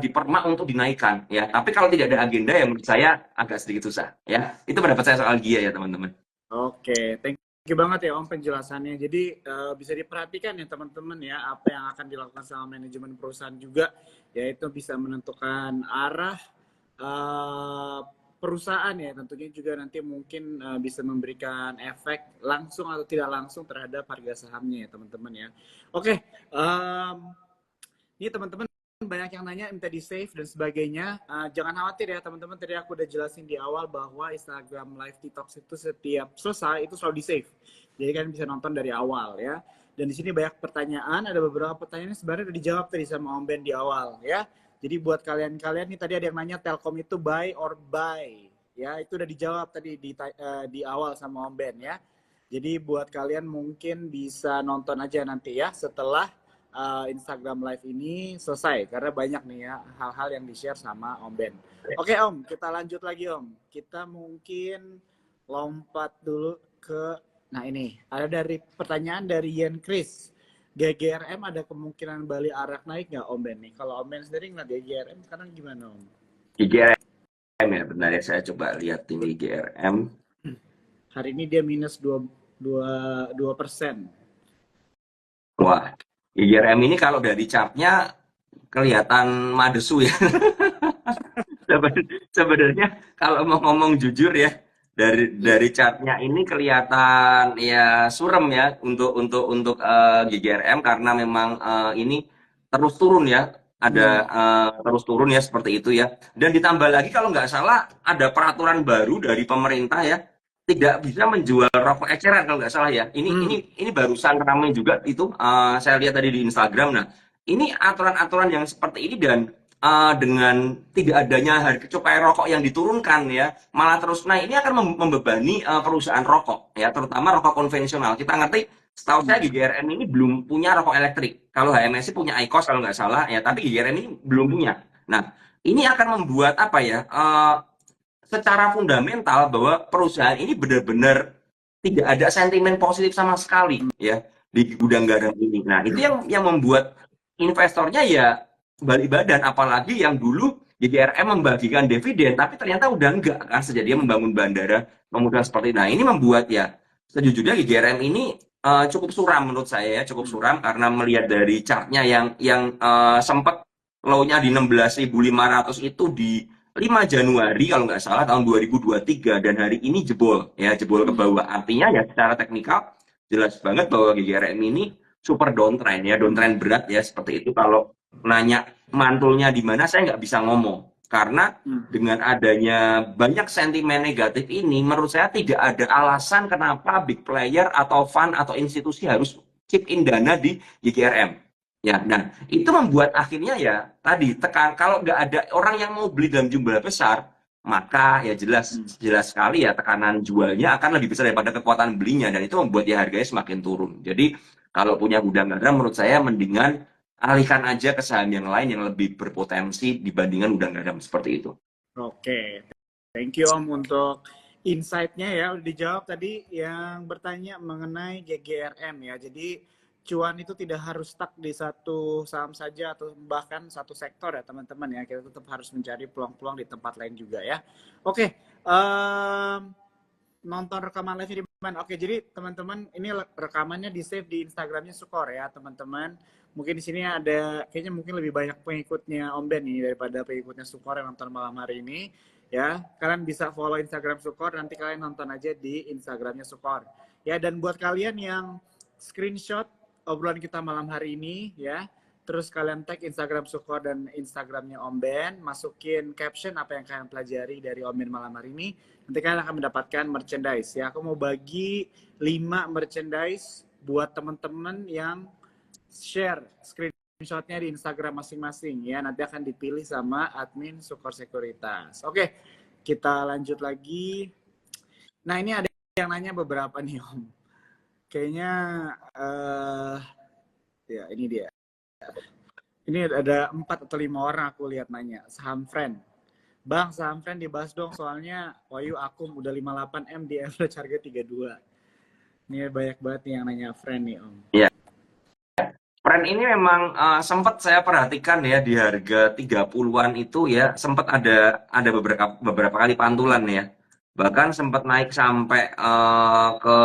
dipermak untuk dinaikkan ya. Tapi kalau tidak ada agenda, yang menurut saya agak sedikit susah ya. Itu pendapat saya soal Gia ya teman-teman. Oke, thank you banget ya Om penjelasannya. Jadi bisa diperhatikan ya teman-teman ya, apa yang akan dilakukan sama manajemen perusahaan juga, yaitu bisa menentukan arah perusahaan ya. Tentunya juga nanti mungkin bisa memberikan efek langsung atau tidak langsung terhadap harga sahamnya ya teman-teman ya. Oke, ini teman-teman banyak yang nanya minta di save dan sebagainya. Jangan khawatir ya teman-teman, tadi aku udah jelasin di awal bahwa Instagram Live Detox itu setiap selesai itu selalu di save, jadi kalian bisa nonton dari awal ya. Dan di sini banyak pertanyaan, ada beberapa pertanyaan sebenarnya udah dijawab tadi sama Om Ben di awal ya. Jadi buat kalian nih, tadi ada yang nanya Telkom itu buy or buy ya, itu udah dijawab tadi di awal sama Om Ben ya. Jadi buat kalian mungkin bisa nonton aja nanti ya setelah Instagram Live ini selesai, karena banyak nih ya hal-hal yang di-share sama Om Ben. Oke Om, kita lanjut lagi Om. Kita mungkin lompat dulu ke, nah ini ada dari pertanyaan dari Yen Chris. GGRM ada kemungkinan Bali Arak naik nggak Om Ben nih? Kalau Om Ben sendiri ngeliat GGRM sekarang gimana Om? GGRM ya, benar ya, saya coba lihat ini GGRM. Hari ini dia minus 2%. Wah, GGRM ini kalau dari chartnya kelihatan madesu ya. Sebenarnya kalau mau ngomong jujur ya, Iya. dari chartnya ini kelihatan ya surem ya untuk GGRM karena memang ini terus turun ya, ada Hmm. terus turun ya seperti itu ya. Dan ditambah lagi kalau nggak salah ada peraturan baru dari pemerintah ya, tidak bisa menjual rokok eceran kalau nggak salah ya. Hmm. Ini barusan ramai juga itu, saya lihat tadi di Instagram. Nah, ini aturan-aturan yang seperti ini dan dengan tidak adanya harga cukai rokok yang diturunkan ya, malah terus naik, ini akan membebani perusahaan rokok ya, terutama rokok konvensional. Kita ngerti, setahu saya Hmm. GGRM ini belum punya rokok elektrik. Kalau HMSI punya IQOS kalau nggak salah ya, tapi GGRM ini belum punya. Nah, ini akan membuat apa ya? Secara fundamental bahwa perusahaan ini benar-benar tidak ada sentimen positif sama sekali ya di gudang garam ini. Nah, itu yang membuat investornya ya balik badan, apalagi yang dulu GGRM membagikan dividen tapi ternyata udah enggak kan sejak dia membangun bandara kemudian seperti itu. Nah, ini membuat ya sejujurnya GGRM ini cukup suram menurut saya ya, cukup Hmm. suram karena melihat dari chartnya yang sempat low-nya di 16.500 itu di 5 Januari kalau nggak salah tahun 2023 dan hari ini jebol ya, jebol ke Hmm. bawah. Artinya ya secara teknikal jelas banget bahwa GGRM ini super downtrend ya, Hmm. downtrend berat ya seperti itu. Kalau nanya mantulnya di mana saya nggak bisa ngomong karena Hmm. dengan adanya banyak sentimen negatif ini menurut saya tidak ada alasan kenapa big player atau fund atau institusi harus chip in dana di GGRM. Ya, nah itu membuat akhirnya ya tadi tekan kalau nggak ada orang yang mau beli dalam jumlah besar, maka ya jelas Hmm. jelas sekali ya tekanan jualnya akan lebih besar daripada kekuatan belinya dan itu membuat ya harganya semakin turun. Jadi kalau punya gudang garam menurut saya mendingan alihkan aja ke saham yang lain yang lebih berpotensi dibandingkan gudang garam seperti itu. Oke, thank you Om untuk insight-nya ya. Udah dijawab tadi yang bertanya mengenai GGRM ya. Jadi cuan itu tidak harus stuck di satu saham saja atau bahkan satu sektor ya teman-teman ya. Kita tetap harus mencari peluang-peluang di tempat lain juga ya. Oke, nonton rekaman live di mana? Oke, jadi teman-teman ini rekamannya di save di Instagramnya Sukor ya teman-teman. Mungkin di sini ada kayaknya mungkin lebih banyak pengikutnya Om Ben nih daripada pengikutnya Sukor yang nonton malam hari ini ya. Kalian bisa follow Instagram Sukor, nanti kalian nonton aja di Instagramnya Sukor. Ya, dan buat kalian yang screenshot obrolan kita malam hari ini ya, terus kalian tag Instagram Sukor dan Instagramnya Om Ben, masukin caption apa yang kalian pelajari dari Om Ben malam hari ini, nanti kalian akan mendapatkan merchandise ya. Aku mau bagi 5 merchandise buat teman-teman yang share screenshotnya di Instagram masing-masing ya. Nanti akan dipilih sama admin Sukor Sekuritas. Oke, kita lanjut lagi. Nah, ini ada yang nanya beberapa nih Om. Kayaknya ya ini dia. Ini ada 4 atau 5 orang aku lihat nanya. Saham friend. Bang, saham friend dibahas dong soalnya Wahyu Akum udah 58M di average harga 32. Ini banyak banget nih yang nanya friend nih Om. Ya, tren ini memang sempat saya perhatikan ya di harga 30-an itu ya sempat ada beberapa kali pantulan ya. Bahkan sempat naik sampai ke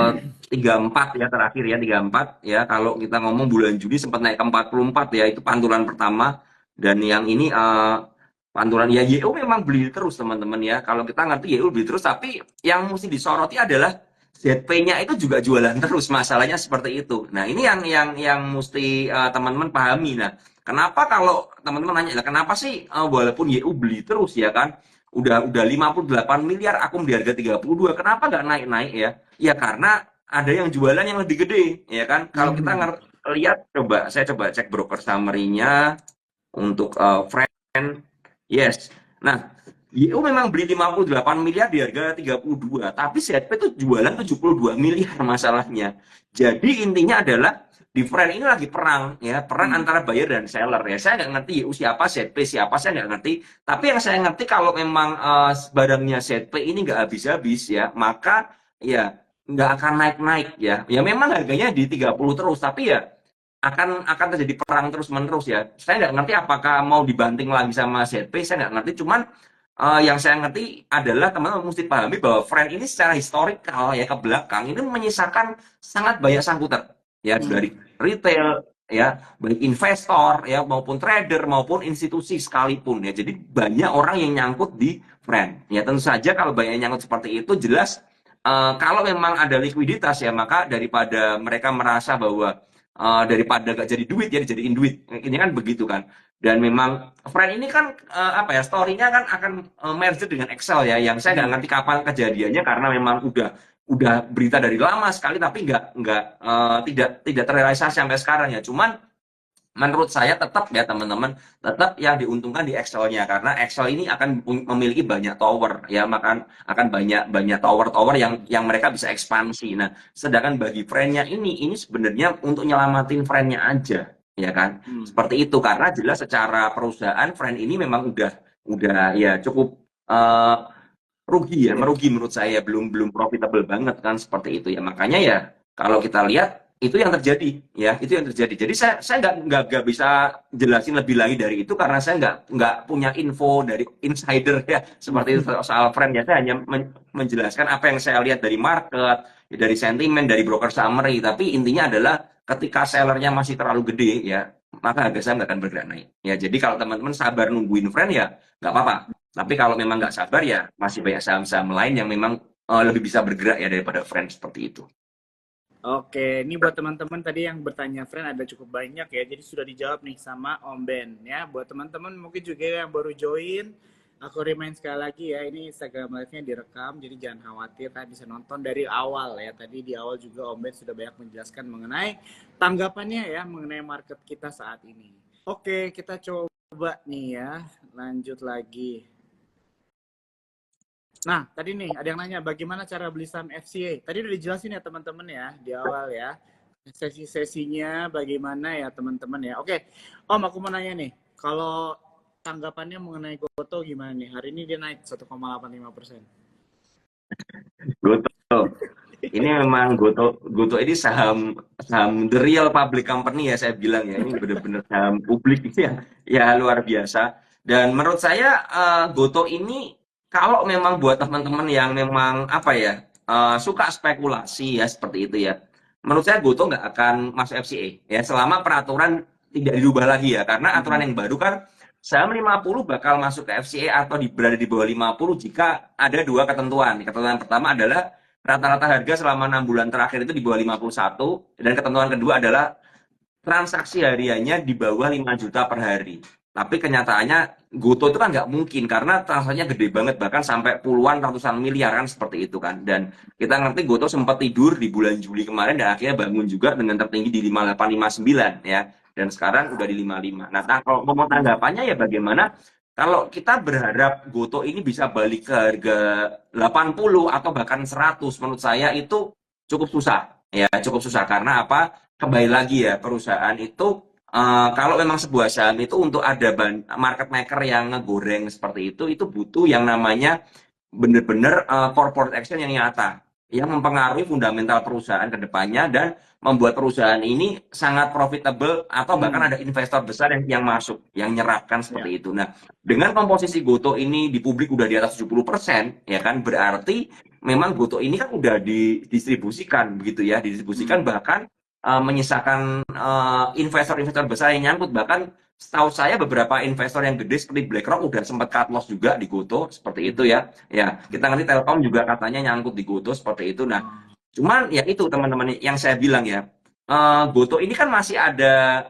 34 ya terakhir ya 34 ya kalau kita ngomong bulan Juni sempat naik ke 44 ya itu pantulan pertama dan yang ini pantulan ya YU memang beli terus teman-teman ya. Kalau kita ngerti YU beli terus tapi yang mesti disoroti adalah ZP-nya itu juga jualan terus, masalahnya seperti itu. Nah, ini yang mesti teman-teman pahami. Nah, kenapa kalau teman-teman nanya, lah kenapa sih walaupun YU beli terus ya kan, udah 58 miliar, akum di harga 32, kenapa nggak naik-naik ya? Ya karena ada yang jualan yang lebih gede, ya kan? Kalau kita lihat, saya coba cek broker summary-nya untuk friend, yes. Nah, YU memang beli 58 miliar di harga 32, tapi ZP itu jualan 72 miliar masalahnya. Jadi intinya adalah di friend ini lagi perang ya, perang antara buyer dan seller ya. Saya nggak ngerti YU siapa, ZP siapa, saya nggak ngerti. Tapi yang saya ngerti kalau memang barangnya ZP ini nggak habis-habis ya, maka ya nggak akan naik-naik ya. Ya memang harganya di 30 terus, tapi ya akan terjadi perang terus-menerus ya. Saya nggak ngerti apakah mau dibanting lagi sama ZP, saya nggak ngerti. Cuman yang saya ngerti adalah teman-teman mesti pahami bahwa Friend ini secara historikal ya ke belakang ini menyisakan sangat banyak sangkutan ya dari retail ya, baik investor ya maupun trader maupun institusi sekalipun ya. Jadi banyak orang yang nyangkut di friend. Ya tentu saja kalau banyak yang nyangkut seperti itu jelas kalau memang ada likuiditas ya maka daripada mereka merasa bahwa daripada gak jadi duit ya dijadiin duit. Ini kan begitu kan. Dan memang friend ini kan apa ya story-nya kan akan merge dengan Excel ya yang saya nggak ngerti kapan kejadiannya karena memang udah berita dari lama sekali tapi nggak tidak terrealisasi sampai sekarang ya. Cuman menurut saya tetap ya teman-teman, tetap yang diuntungkan di Excel-nya karena Excel ini akan memiliki banyak tower ya, maka akan banyak banyak tower-tower yang mereka bisa ekspansi. Nah, sedangkan bagi friend-nya ini sebenarnya untuk nyelamatin friend-nya aja, ya kan? Seperti itu karena jelas secara perusahaan friend ini memang udah ya cukup rugi ya, merugi menurut saya belum belum profitable banget kan seperti itu ya. Makanya ya kalau kita lihat itu yang terjadi ya, itu yang terjadi. Jadi saya nggak bisa jelasin lebih lagi dari itu karena saya nggak punya info dari insider ya seperti itu soal friend ya. Saya hanya menjelaskan apa yang saya lihat dari market, ya, dari sentimen, dari broker summary. Tapi intinya adalah ketika sellernya masih terlalu gede ya, maka harga saham nggak akan bergerak naik. Ya, jadi kalau teman-teman sabar nungguin friend ya nggak apa-apa. Tapi kalau memang nggak sabar ya masih banyak saham-saham lain yang memang lebih bisa bergerak ya daripada friend seperti itu. Oke, ini buat teman-teman tadi yang bertanya friend ada cukup banyak ya. Jadi sudah dijawab nih sama Om Ben ya. Buat teman-teman mungkin juga yang baru join, aku remind sekali lagi ya, ini Instagram live-nya direkam, jadi jangan khawatir, kalian bisa nonton dari awal ya. Tadi di awal juga Om Ben sudah banyak menjelaskan mengenai tanggapannya ya, mengenai market kita saat ini. Oke, kita coba nih ya, lanjut lagi. Nah, tadi nih ada yang nanya bagaimana cara beli saham FCA. Tadi udah dijelasin ya teman-teman ya di awal ya. Sesi-sesinya bagaimana ya teman-teman ya. Oke, Om aku mau nanya nih. Kalau tanggapannya mengenai Goto gimana nih? Hari ini dia naik 1,85%. Goto. Ini memang Goto ini saham saham the real public company ya saya bilang ya. Ini benar-benar saham publik ya. Ya luar biasa. Dan menurut saya Goto ini kalau memang buat teman-teman yang memang apa ya suka spekulasi ya seperti itu ya. Menurut saya Goto nggak akan masuk FCA ya selama peraturan tidak dirubah lagi ya. Karena aturan yang baru kan saham 50 bakal masuk ke FCA atau berada di bawah 50 jika ada dua ketentuan. Ketentuan pertama adalah rata-rata harga selama 6 bulan terakhir itu di bawah 51 dan ketentuan kedua adalah transaksi hariannya di bawah 5 juta per hari. Tapi kenyataannya Goto itu kan nggak mungkin karena transaksinya gede banget bahkan sampai puluhan ratusan miliar kan seperti itu kan. Dan kita ngerti Goto sempat tidur di bulan Juli kemarin dan akhirnya bangun juga dengan tertinggi di 5859 ya. Dan sekarang udah di 55. Nah, kalau mau tanggapannya ya bagaimana kalau kita berharap Goto ini bisa balik ke harga 80 atau bahkan 100 menurut saya itu cukup susah. Ya, cukup susah karena apa? Kembali lagi ya, perusahaan itu kalau memang sebuah saham itu untuk ada market maker yang ngegoreng seperti itu butuh yang namanya benar-benar corporate action yang nyata, yang mempengaruhi fundamental perusahaan ke depannya dan membuat perusahaan ini sangat profitable atau bahkan ada investor besar yang masuk, yang nyerapkan seperti itu. Nah, dengan komposisi Goto ini di publik udah di atas 70%, ya kan berarti memang Goto ini kan udah didistribusikan begitu ya, didistribusikan bahkan menyisakan investor-investor besar yang nyangkut bahkan setahu saya beberapa investor yang gede seperti BlackRock udah sempat cut loss juga di Goto seperti itu ya. Ya, kita ngerti Telkom juga katanya nyangkut di Goto seperti itu. Nah, cuman ya itu teman-teman yang saya bilang ya. Goto ini kan masih ada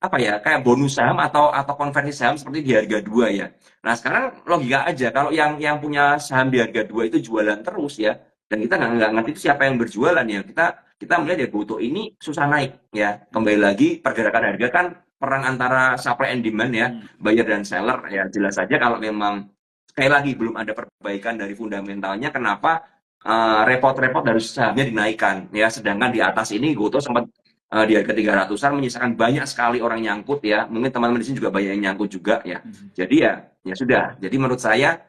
apa ya kayak bonus saham atau konversi saham seperti di harga 2 ya. Nah, sekarang logika aja kalau yang punya saham di harga 2 itu jualan terus ya. Dan kita nggak ngerti itu siapa yang berjualan ya. Kita melihat ya Goto ini susah naik ya. Kembali lagi pergerakan harga kan perang antara supply and demand ya, buyer dan seller ya jelas saja kalau memang sekali lagi belum ada perbaikan dari fundamentalnya kenapa repot-repot dari sahamnya dinaikkan ya sedangkan di atas ini Goto sempat di harga 300-an menyisakan banyak sekali orang nyangkut ya mungkin teman-teman di sini juga banyak yang nyangkut juga ya jadi ya sudah jadi menurut saya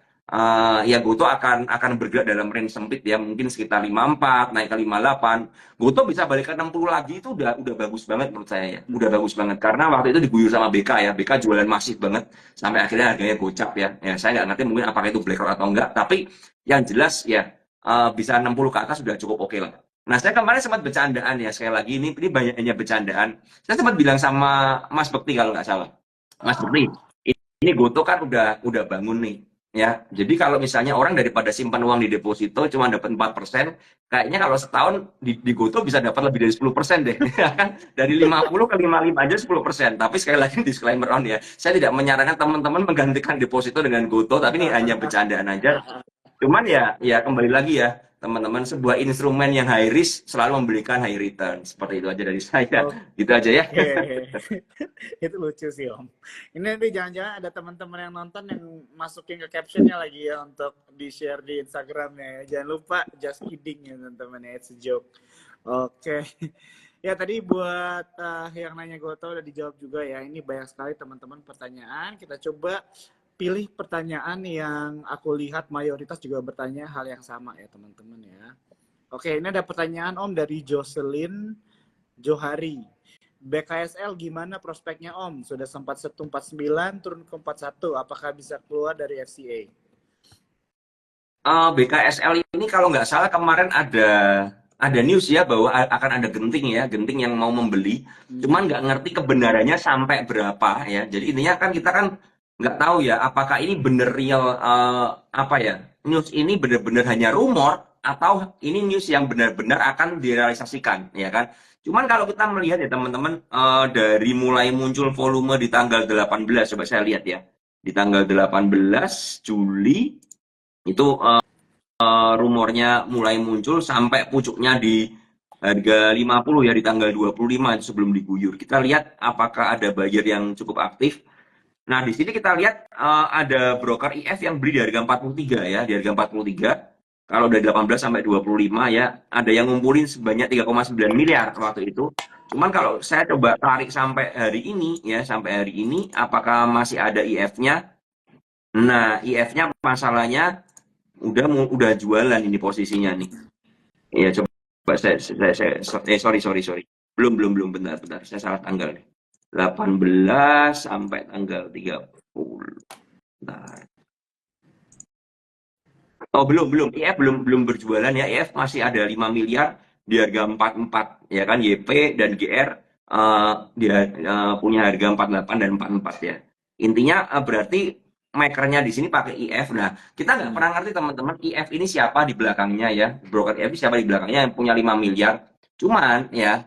ya Goto akan bergerak dalam range sempit ya mungkin sekitar 54 naik ke 58 Goto bisa balik ke 60 lagi itu udah bagus banget menurut saya ya udah bagus banget karena waktu itu diguyur sama BK ya BK jualan masif banget sampai akhirnya harganya gocap ya saya nggak ngerti mungkin apakah itu BlackRock atau enggak tapi yang jelas ya bisa 60 ke atas sudah cukup oke lah Nah, saya kemarin sempat bercandaan ya, sekali lagi ini banyaknya bercandaan. Saya sempat bilang sama Mas Bekti kalau nggak salah. Mas Bekti, ini Goto kan udah bangun nih. Ya, jadi kalau misalnya orang daripada simpan uang di deposito cuma dapat 4%, kayaknya kalau setahun di Goto bisa dapat lebih dari 10% deh. Ya kan? Dari 50 ke 55 aja 10%. Tapi sekali lagi disclaimer on ya, saya tidak menyarankan teman-teman menggantikan deposito dengan Goto, tapi ini hanya bercandaan aja. Cuman ya kembali lagi ya, teman-teman, sebuah instrumen yang high risk selalu memberikan high return. Seperti itu aja dari saya. Gitu aja ya. Oke, itu lucu sih Om. Ini nanti jangan-jangan ada teman-teman yang nonton yang masukin ke captionnya lagi ya untuk di-share di Instagramnya ya. Jangan lupa just kidding ya teman-teman ya, it's a joke. Oke. Ya tadi buat yang nanya Goto udah dijawab juga ya. Ini banyak sekali teman-teman pertanyaan. Kita coba pilih pertanyaan yang aku lihat mayoritas juga bertanya hal yang sama ya teman-teman ya. Oke, ini ada pertanyaan Om dari Jocelyn Johari. BKSL gimana prospeknya Om? Sudah sempat 149 turun ke 41. Apakah bisa keluar dari FCA? BKSL ini kalau nggak salah kemarin ada news ya bahwa akan ada genting yang mau membeli. Cuman nggak ngerti kebenarannya sampai berapa ya. Jadi intinya kan kita kan nggak tahu ya apakah ini bener real apa ya, news ini benar-benar hanya rumor atau ini news yang benar-benar akan direalisasikan ya kan. Cuman kalau kita melihat ya teman-teman, dari mulai muncul volume di tanggal 18, coba saya lihat ya. Di tanggal 18 Juli itu rumornya mulai muncul sampai pucuknya di harga 50 ya di tanggal 25 itu sebelum diguyur. Kita lihat apakah ada buyer yang cukup aktif. Nah, di sini kita lihat ada broker IF yang beli di harga 43 ya, di harga 43. Kalau dari 18 sampai 25 ya, ada yang ngumpulin sebanyak 3,9 miliar waktu itu. Cuman kalau saya coba tarik sampai hari ini ya, sampai hari ini apakah masih ada IF-nya? Nah, IF-nya masalahnya udah jualan ini posisinya nih. Iya, coba sorry. Belum, bentar. Saya salah tanggal nih. 18 sampai tanggal 30. Bentar. Oh, belum. IF belum berjualan ya. IF masih ada 5 miliar di harga 44 ya kan. YP dan GR dia punya harga 48 dan 44 ya. Intinya berarti makernya di sini pakai IF. Nah, kita nggak pernah ngerti teman-teman IF ini siapa di belakangnya ya. Broker IF siapa di belakangnya yang punya 5 miliar. Cuman ya,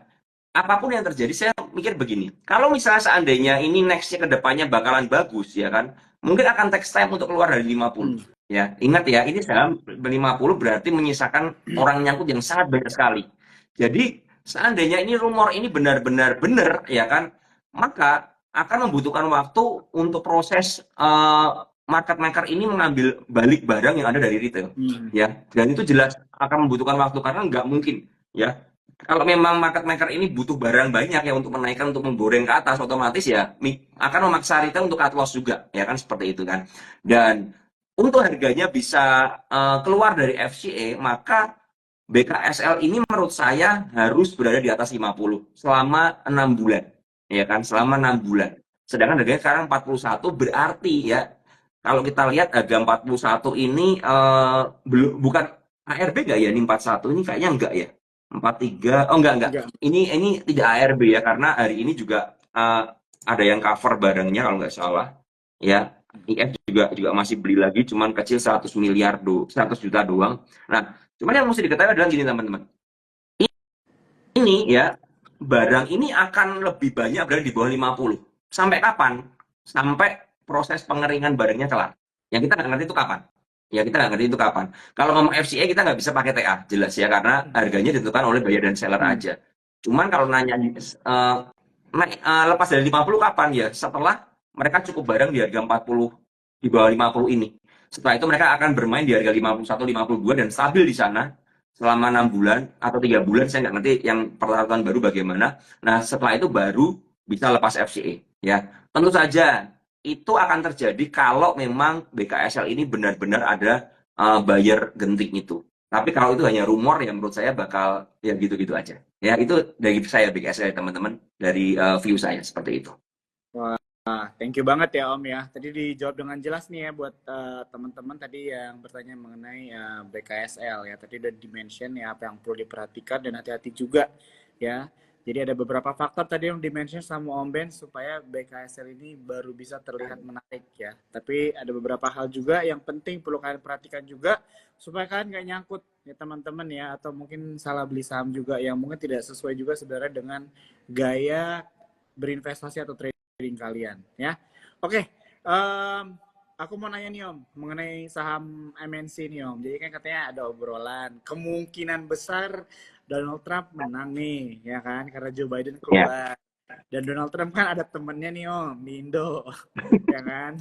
apapun yang terjadi saya mikir begini. Kalau misalnya seandainya ini nextnya ke depannya bakalan bagus ya kan. Mungkin akan take time untuk keluar dari 50. Ya, ingat ya, ini saham 50 berarti menyisakan orang nyangkut yang sangat banyak sekali. Jadi, seandainya ini rumor ini benar-benar benar ya kan, maka akan membutuhkan waktu untuk proses market maker ini mengambil balik barang yang ada dari retail ya. Dan itu jelas akan membutuhkan waktu karena nggak mungkin ya. Kalau memang market maker ini butuh barang banyak ya untuk menaikkan, untuk menggoreng ke atas, otomatis ya akan memaksa retail untuk cut loss juga ya kan, seperti itu kan. Dan untuk harganya bisa keluar dari FCA, maka BKSL ini menurut saya harus berada di atas 50 selama 6 bulan. Ya kan, selama 6 bulan. Sedangkan harganya sekarang 41, berarti ya, kalau kita lihat harga 41 ini belum, bukan ARB nggak ya ini 41? Ini kayaknya enggak ya. 43, oh enggak. Ini tidak ARB ya, karena hari ini juga ada yang cover barangnya kalau nggak salah. Ya, IF juga masih beli lagi, cuman kecil 100 juta doang. Nah, cuman yang mesti diketahui adalah gini teman-teman. Ini ya, barang ini akan lebih banyak berada di bawah 50. Sampai kapan? Sampai proses pengeringan barangnya kelar. Yang kita nggak ngerti itu kapan. Ya, kita nggak ngerti itu kapan. Kalau ngomong FCA kita nggak bisa pakai TA, jelas ya, karena harganya ditentukan oleh buyer dan seller aja. Cuman kalau nanya lepas dari 50 kapan ya? Setelah mereka cukup barang di harga 40, di bawah 50 ini. Setelah itu mereka akan bermain di harga 51, 52 dan stabil di sana selama 6 bulan atau 3 bulan, saya nggak ngerti yang peralatan baru bagaimana. Nah, setelah itu baru bisa lepas FCA ya. Tentu saja itu akan terjadi kalau memang BKSL ini benar-benar ada buyer genting itu. Tapi kalau itu hanya rumor ya menurut saya bakal ya gitu-gitu aja. Ya, itu dari saya BKSL teman-teman, dari view saya seperti itu. Wah, Thank you banget ya Om ya. Tadi dijawab dengan jelas nih ya buat teman-teman tadi yang bertanya mengenai BKSL ya. Tadi udah dimention ya apa yang perlu diperhatikan dan hati-hati juga ya. Jadi ada beberapa faktor tadi yang dimention sama Om Ben supaya BKSL ini baru bisa terlihat menarik ya. Tapi ada beberapa hal juga yang penting perlu kalian perhatikan juga supaya kalian gak nyangkut ya teman-teman ya. Atau mungkin salah beli saham juga yang mungkin tidak sesuai juga sebenarnya dengan gaya berinvestasi atau trading kalian ya. Oke, aku mau nanya nih Om mengenai saham MNC nih Om. Jadi kan katanya ada obrolan kemungkinan besar Donald Trump menang nih ya kan karena Joe Biden Ya. keluar. Dan Donald Trump kan ada temennya nih Om di Indo ya kan.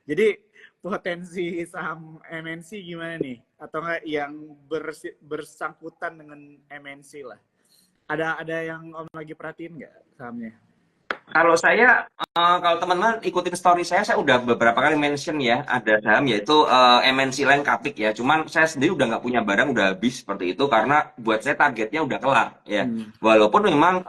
Jadi potensi saham MNC gimana nih? Atau enggak yang bersangkutan dengan MNC lah? Ada yang Om lagi perhatiin nggak sahamnya? Kalau saya, kalau teman-teman ikutin story saya udah beberapa kali mention ya, ada saham yaitu MNC Land Kapik ya. Cuman saya sendiri udah nggak punya barang, udah habis seperti itu karena buat saya targetnya udah kelar ya. Walaupun memang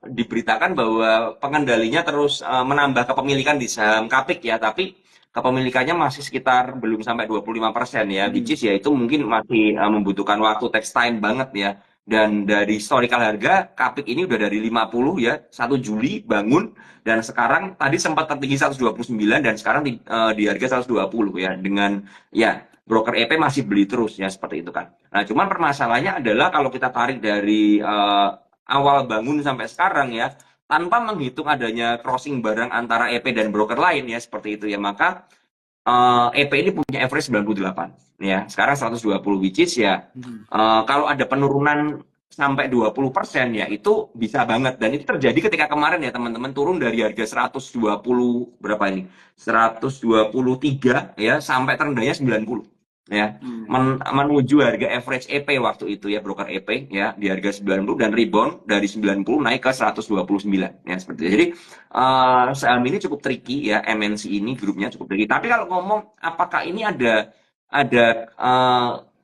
diberitakan bahwa pengendalinya terus menambah kepemilikan di saham Kapik ya, tapi kepemilikannya masih sekitar belum sampai 25% ya, which is ya itu mungkin masih membutuhkan waktu, text time banget ya. Dan dari historical harga, Kapik ini udah dari 50 ya, 1 Juli bangun, dan sekarang tadi sempat tertinggi 129 dan sekarang di harga 120 ya, dengan ya broker EP masih beli terus ya, seperti itu kan. Nah, cuman permasalahannya adalah kalau kita tarik dari awal bangun sampai sekarang ya, tanpa menghitung adanya crossing barang antara EP dan broker lain ya, seperti itu ya, maka EP ini punya average 98 ya, sekarang 120, which is ya kalau ada penurunan sampai 20% ya itu bisa banget, dan itu terjadi ketika kemarin ya teman-teman, turun dari harga 120 berapa ini, 123 ya sampai terendahnya 90 ya, menuju harga average EP waktu itu ya, broker EP ya di harga 90, dan rebound dari 90 naik ke 129 ya, seperti itu. Jadi saham ini cukup tricky ya, MNC ini grupnya cukup tricky. Tapi kalau ngomong apakah ini ada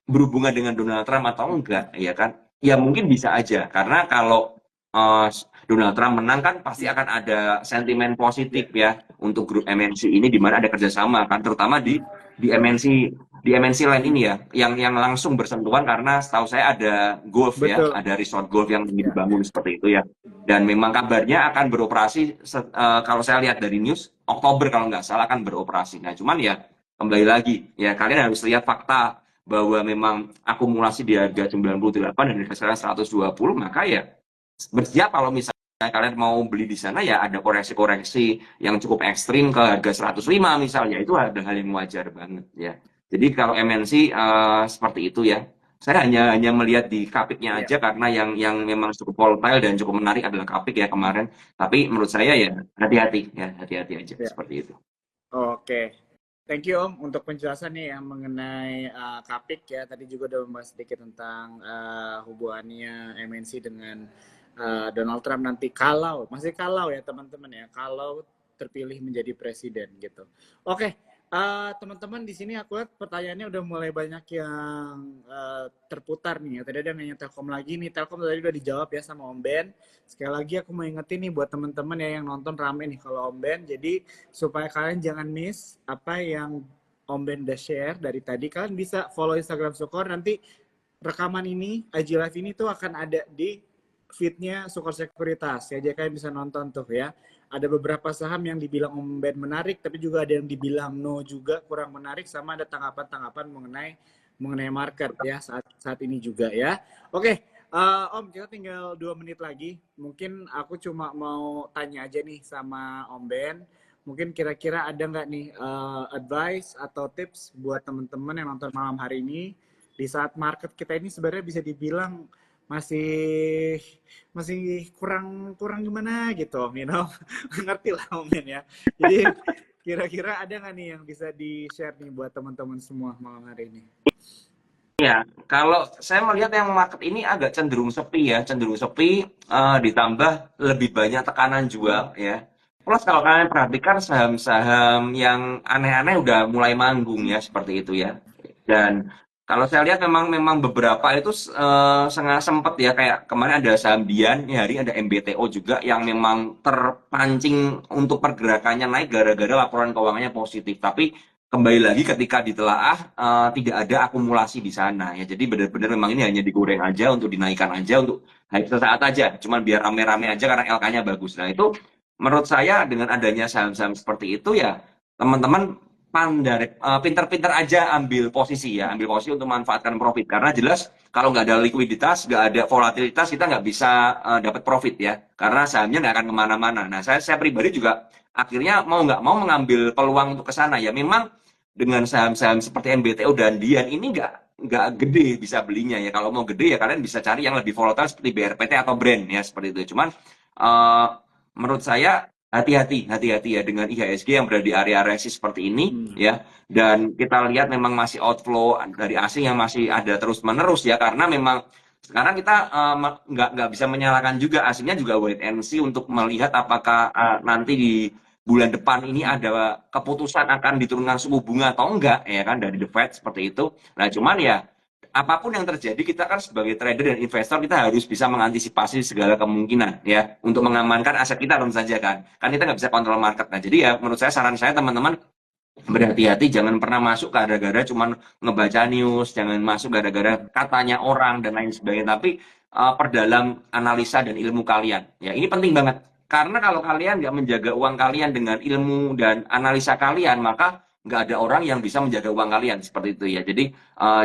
berhubungan dengan Donald Trump atau enggak, ya kan? Ya mungkin bisa aja, karena kalau Donald Trump menang kan pasti akan ada sentimen positif ya untuk grup MNC ini, di mana ada kerjasama kan, terutama di MNC Land ini ya, yang langsung bersentuhan, karena setahu saya ada golf ya, Betul. ada resort golf yang dibangun seperti itu ya. Dan memang kabarnya akan beroperasi, kalau saya lihat dari news, Oktober kalau nggak salah akan beroperasi. Nah, cuman ya kembali lagi, ya kalian harus lihat fakta bahwa memang akumulasi di harga 98 dan sekarang 120, maka ya bersiap kalau misalnya kalian mau beli di sana ya ada koreksi-koreksi yang cukup ekstrim ke harga 105 misalnya, itu ada hal yang wajar banget ya. Jadi kalau MNC seperti itu ya. Saya hanya melihat di Kapiknya aja karena yang memang cukup volatile dan cukup menarik adalah Kapik ya kemarin. Tapi menurut saya ya hati-hati ya, hati-hati aja seperti itu. Oke. Thank you Om untuk penjelasannya yang mengenai Kapik ya. Tadi juga udah membahas sedikit tentang hubungannya MNC dengan Donald Trump nanti kalau ya teman-teman ya, kalau terpilih menjadi presiden gitu. Oke. Teman-teman di sini aku lihat pertanyaannya udah mulai banyak yang terputar nih ya. Tadi ada nanya Telkom lagi nih. Telkom tadi udah dijawab ya sama Om Ben. Sekali lagi aku mau ingetin nih buat teman-teman ya yang nonton rame nih kalau Om Ben. Jadi supaya kalian jangan miss apa yang Om Ben udah share dari tadi, kalian bisa follow Instagram Sukor. Nanti rekaman ini, IG Live ini tuh akan ada di feednya Sukor Sekuritas ya. Jadi kalian bisa nonton tuh ya. Ada beberapa saham yang dibilang Om Ben menarik, tapi juga ada yang dibilang no juga kurang menarik, sama ada tanggapan-tanggapan mengenai market ya saat ini juga ya. Oke, Om, kita tinggal 2 menit lagi. Mungkin aku cuma mau tanya aja nih sama Om Ben. Mungkin kira-kira ada nggak nih advice atau tips buat teman-teman yang nonton malam hari ini di saat market kita ini sebenarnya bisa dibilang masih kurang gimana gitu Om, ngerti lah Om ya. Jadi kira-kira ada nggak nih yang bisa di-share nih buat teman-teman semua malam hari ini? Ya, kalau saya melihat yang market ini agak cenderung sepi ya, ditambah lebih banyak tekanan jual ya. Plus kalau kalian perhatikan saham-saham yang aneh-aneh udah mulai manggung ya, seperti itu ya. Dan Kalau saya lihat memang memang beberapa itu sangat sempet ya, kayak kemarin ada saham Dian, ya hari ada MBTO juga yang memang terpancing untuk pergerakannya naik gara-gara laporan keuangannya positif. Tapi kembali lagi ketika ditelaah tidak ada akumulasi di sana ya. Jadi benar-benar memang ini hanya digoreng aja untuk dinaikkan aja untuk hype sesaat aja, cuman biar rame-rame aja karena LK-nya bagus. Nah itu menurut saya dengan adanya saham-saham seperti itu ya teman-teman pandai, pinter-pinter aja ambil posisi ya, ambil posisi untuk manfaatkan profit. Karena jelas kalau nggak ada likuiditas, nggak ada volatilitas, kita nggak bisa dapat profit ya. Karena sahamnya nggak akan kemana-mana. Nah, saya pribadi juga akhirnya mau nggak mau mengambil peluang untuk ke sana ya. Memang dengan saham-saham seperti MBTO dan Dian ini nggak gede bisa belinya ya. Kalau mau gede ya kalian bisa cari yang lebih volatile seperti BRPT atau Brand ya seperti itu. Cuman eh, menurut saya hati-hati ya dengan IHSG yang berada di area resist seperti ini ya, dan kita lihat memang masih outflow dari asing yang masih ada terus menerus ya, karena memang sekarang kita nggak bisa menyalahkan juga asingnya, juga wait and see untuk melihat apakah nanti di bulan depan ini ada keputusan akan diturunkan suku bunga atau enggak ya kan dari The Fed seperti itu. Nah cuman ya apapun yang terjadi, kita kan sebagai trader dan investor kita harus bisa mengantisipasi segala kemungkinan ya untuk mengamankan aset kita tentu saja kan kita nggak bisa kontrol market. Nah jadi ya menurut saya, saran saya teman-teman berhati-hati, jangan pernah masuk gara-gara cuman ngebaca news, jangan masuk gara-gara katanya orang dan lain sebagainya, tapi perdalam analisa dan ilmu kalian ya, ini penting banget. Karena kalau kalian nggak menjaga uang kalian dengan ilmu dan analisa kalian, maka nggak ada orang yang bisa menjaga uang kalian seperti itu ya. Jadi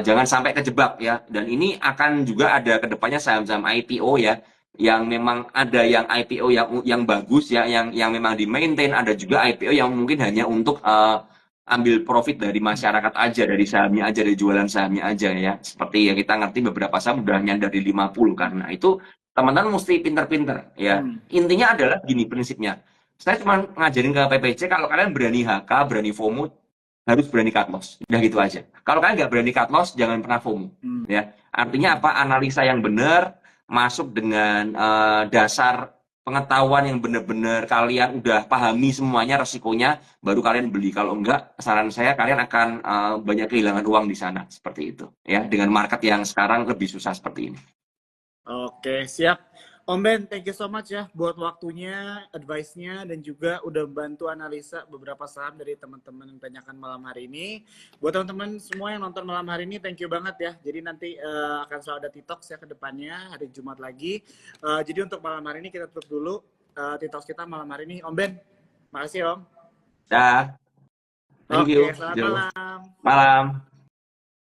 jangan sampai kejebak ya. Dan ini akan juga ada kedepannya saham-saham IPO ya, yang memang ada yang IPO yang bagus ya, yang memang di maintain. Ada juga IPO yang mungkin hanya untuk ambil profit dari masyarakat aja, dari sahamnya aja, dari jualan sahamnya aja ya. Seperti yang kita ngerti beberapa saham udah nyandar di 50 kan. Nah itu teman-teman mesti pinter-pinter ya. Intinya adalah gini prinsipnya. Saya cuma ngajarin ke PPC, kalau kalian berani HK, berani FOMO, harus berani cut loss. Udah gitu aja. Kalau kalian nggak berani cut loss, jangan pernah FOMO. Ya. Artinya apa? Analisa yang benar, masuk dengan dasar pengetahuan yang benar-benar kalian udah pahami semuanya resikonya, baru kalian beli. Kalau enggak, saran saya kalian akan banyak kehilangan uang di sana seperti itu ya, dengan market yang sekarang lebih susah seperti ini. Oke, siap. Om Ben, thank you so much ya buat waktunya, advice-nya, dan juga udah bantu analisa beberapa saham dari teman-teman yang tanyakan malam hari ini. Buat teman-teman semua yang nonton malam hari ini, thank you banget ya. Jadi nanti akan selalu ada TikTok ya ke depannya, hari Jumat lagi. Jadi untuk malam hari ini kita tutup dulu TikTok kita malam hari ini. Om Ben, makasih Om. Dah, thank Oke, you. selamat Jo. malam. Malam.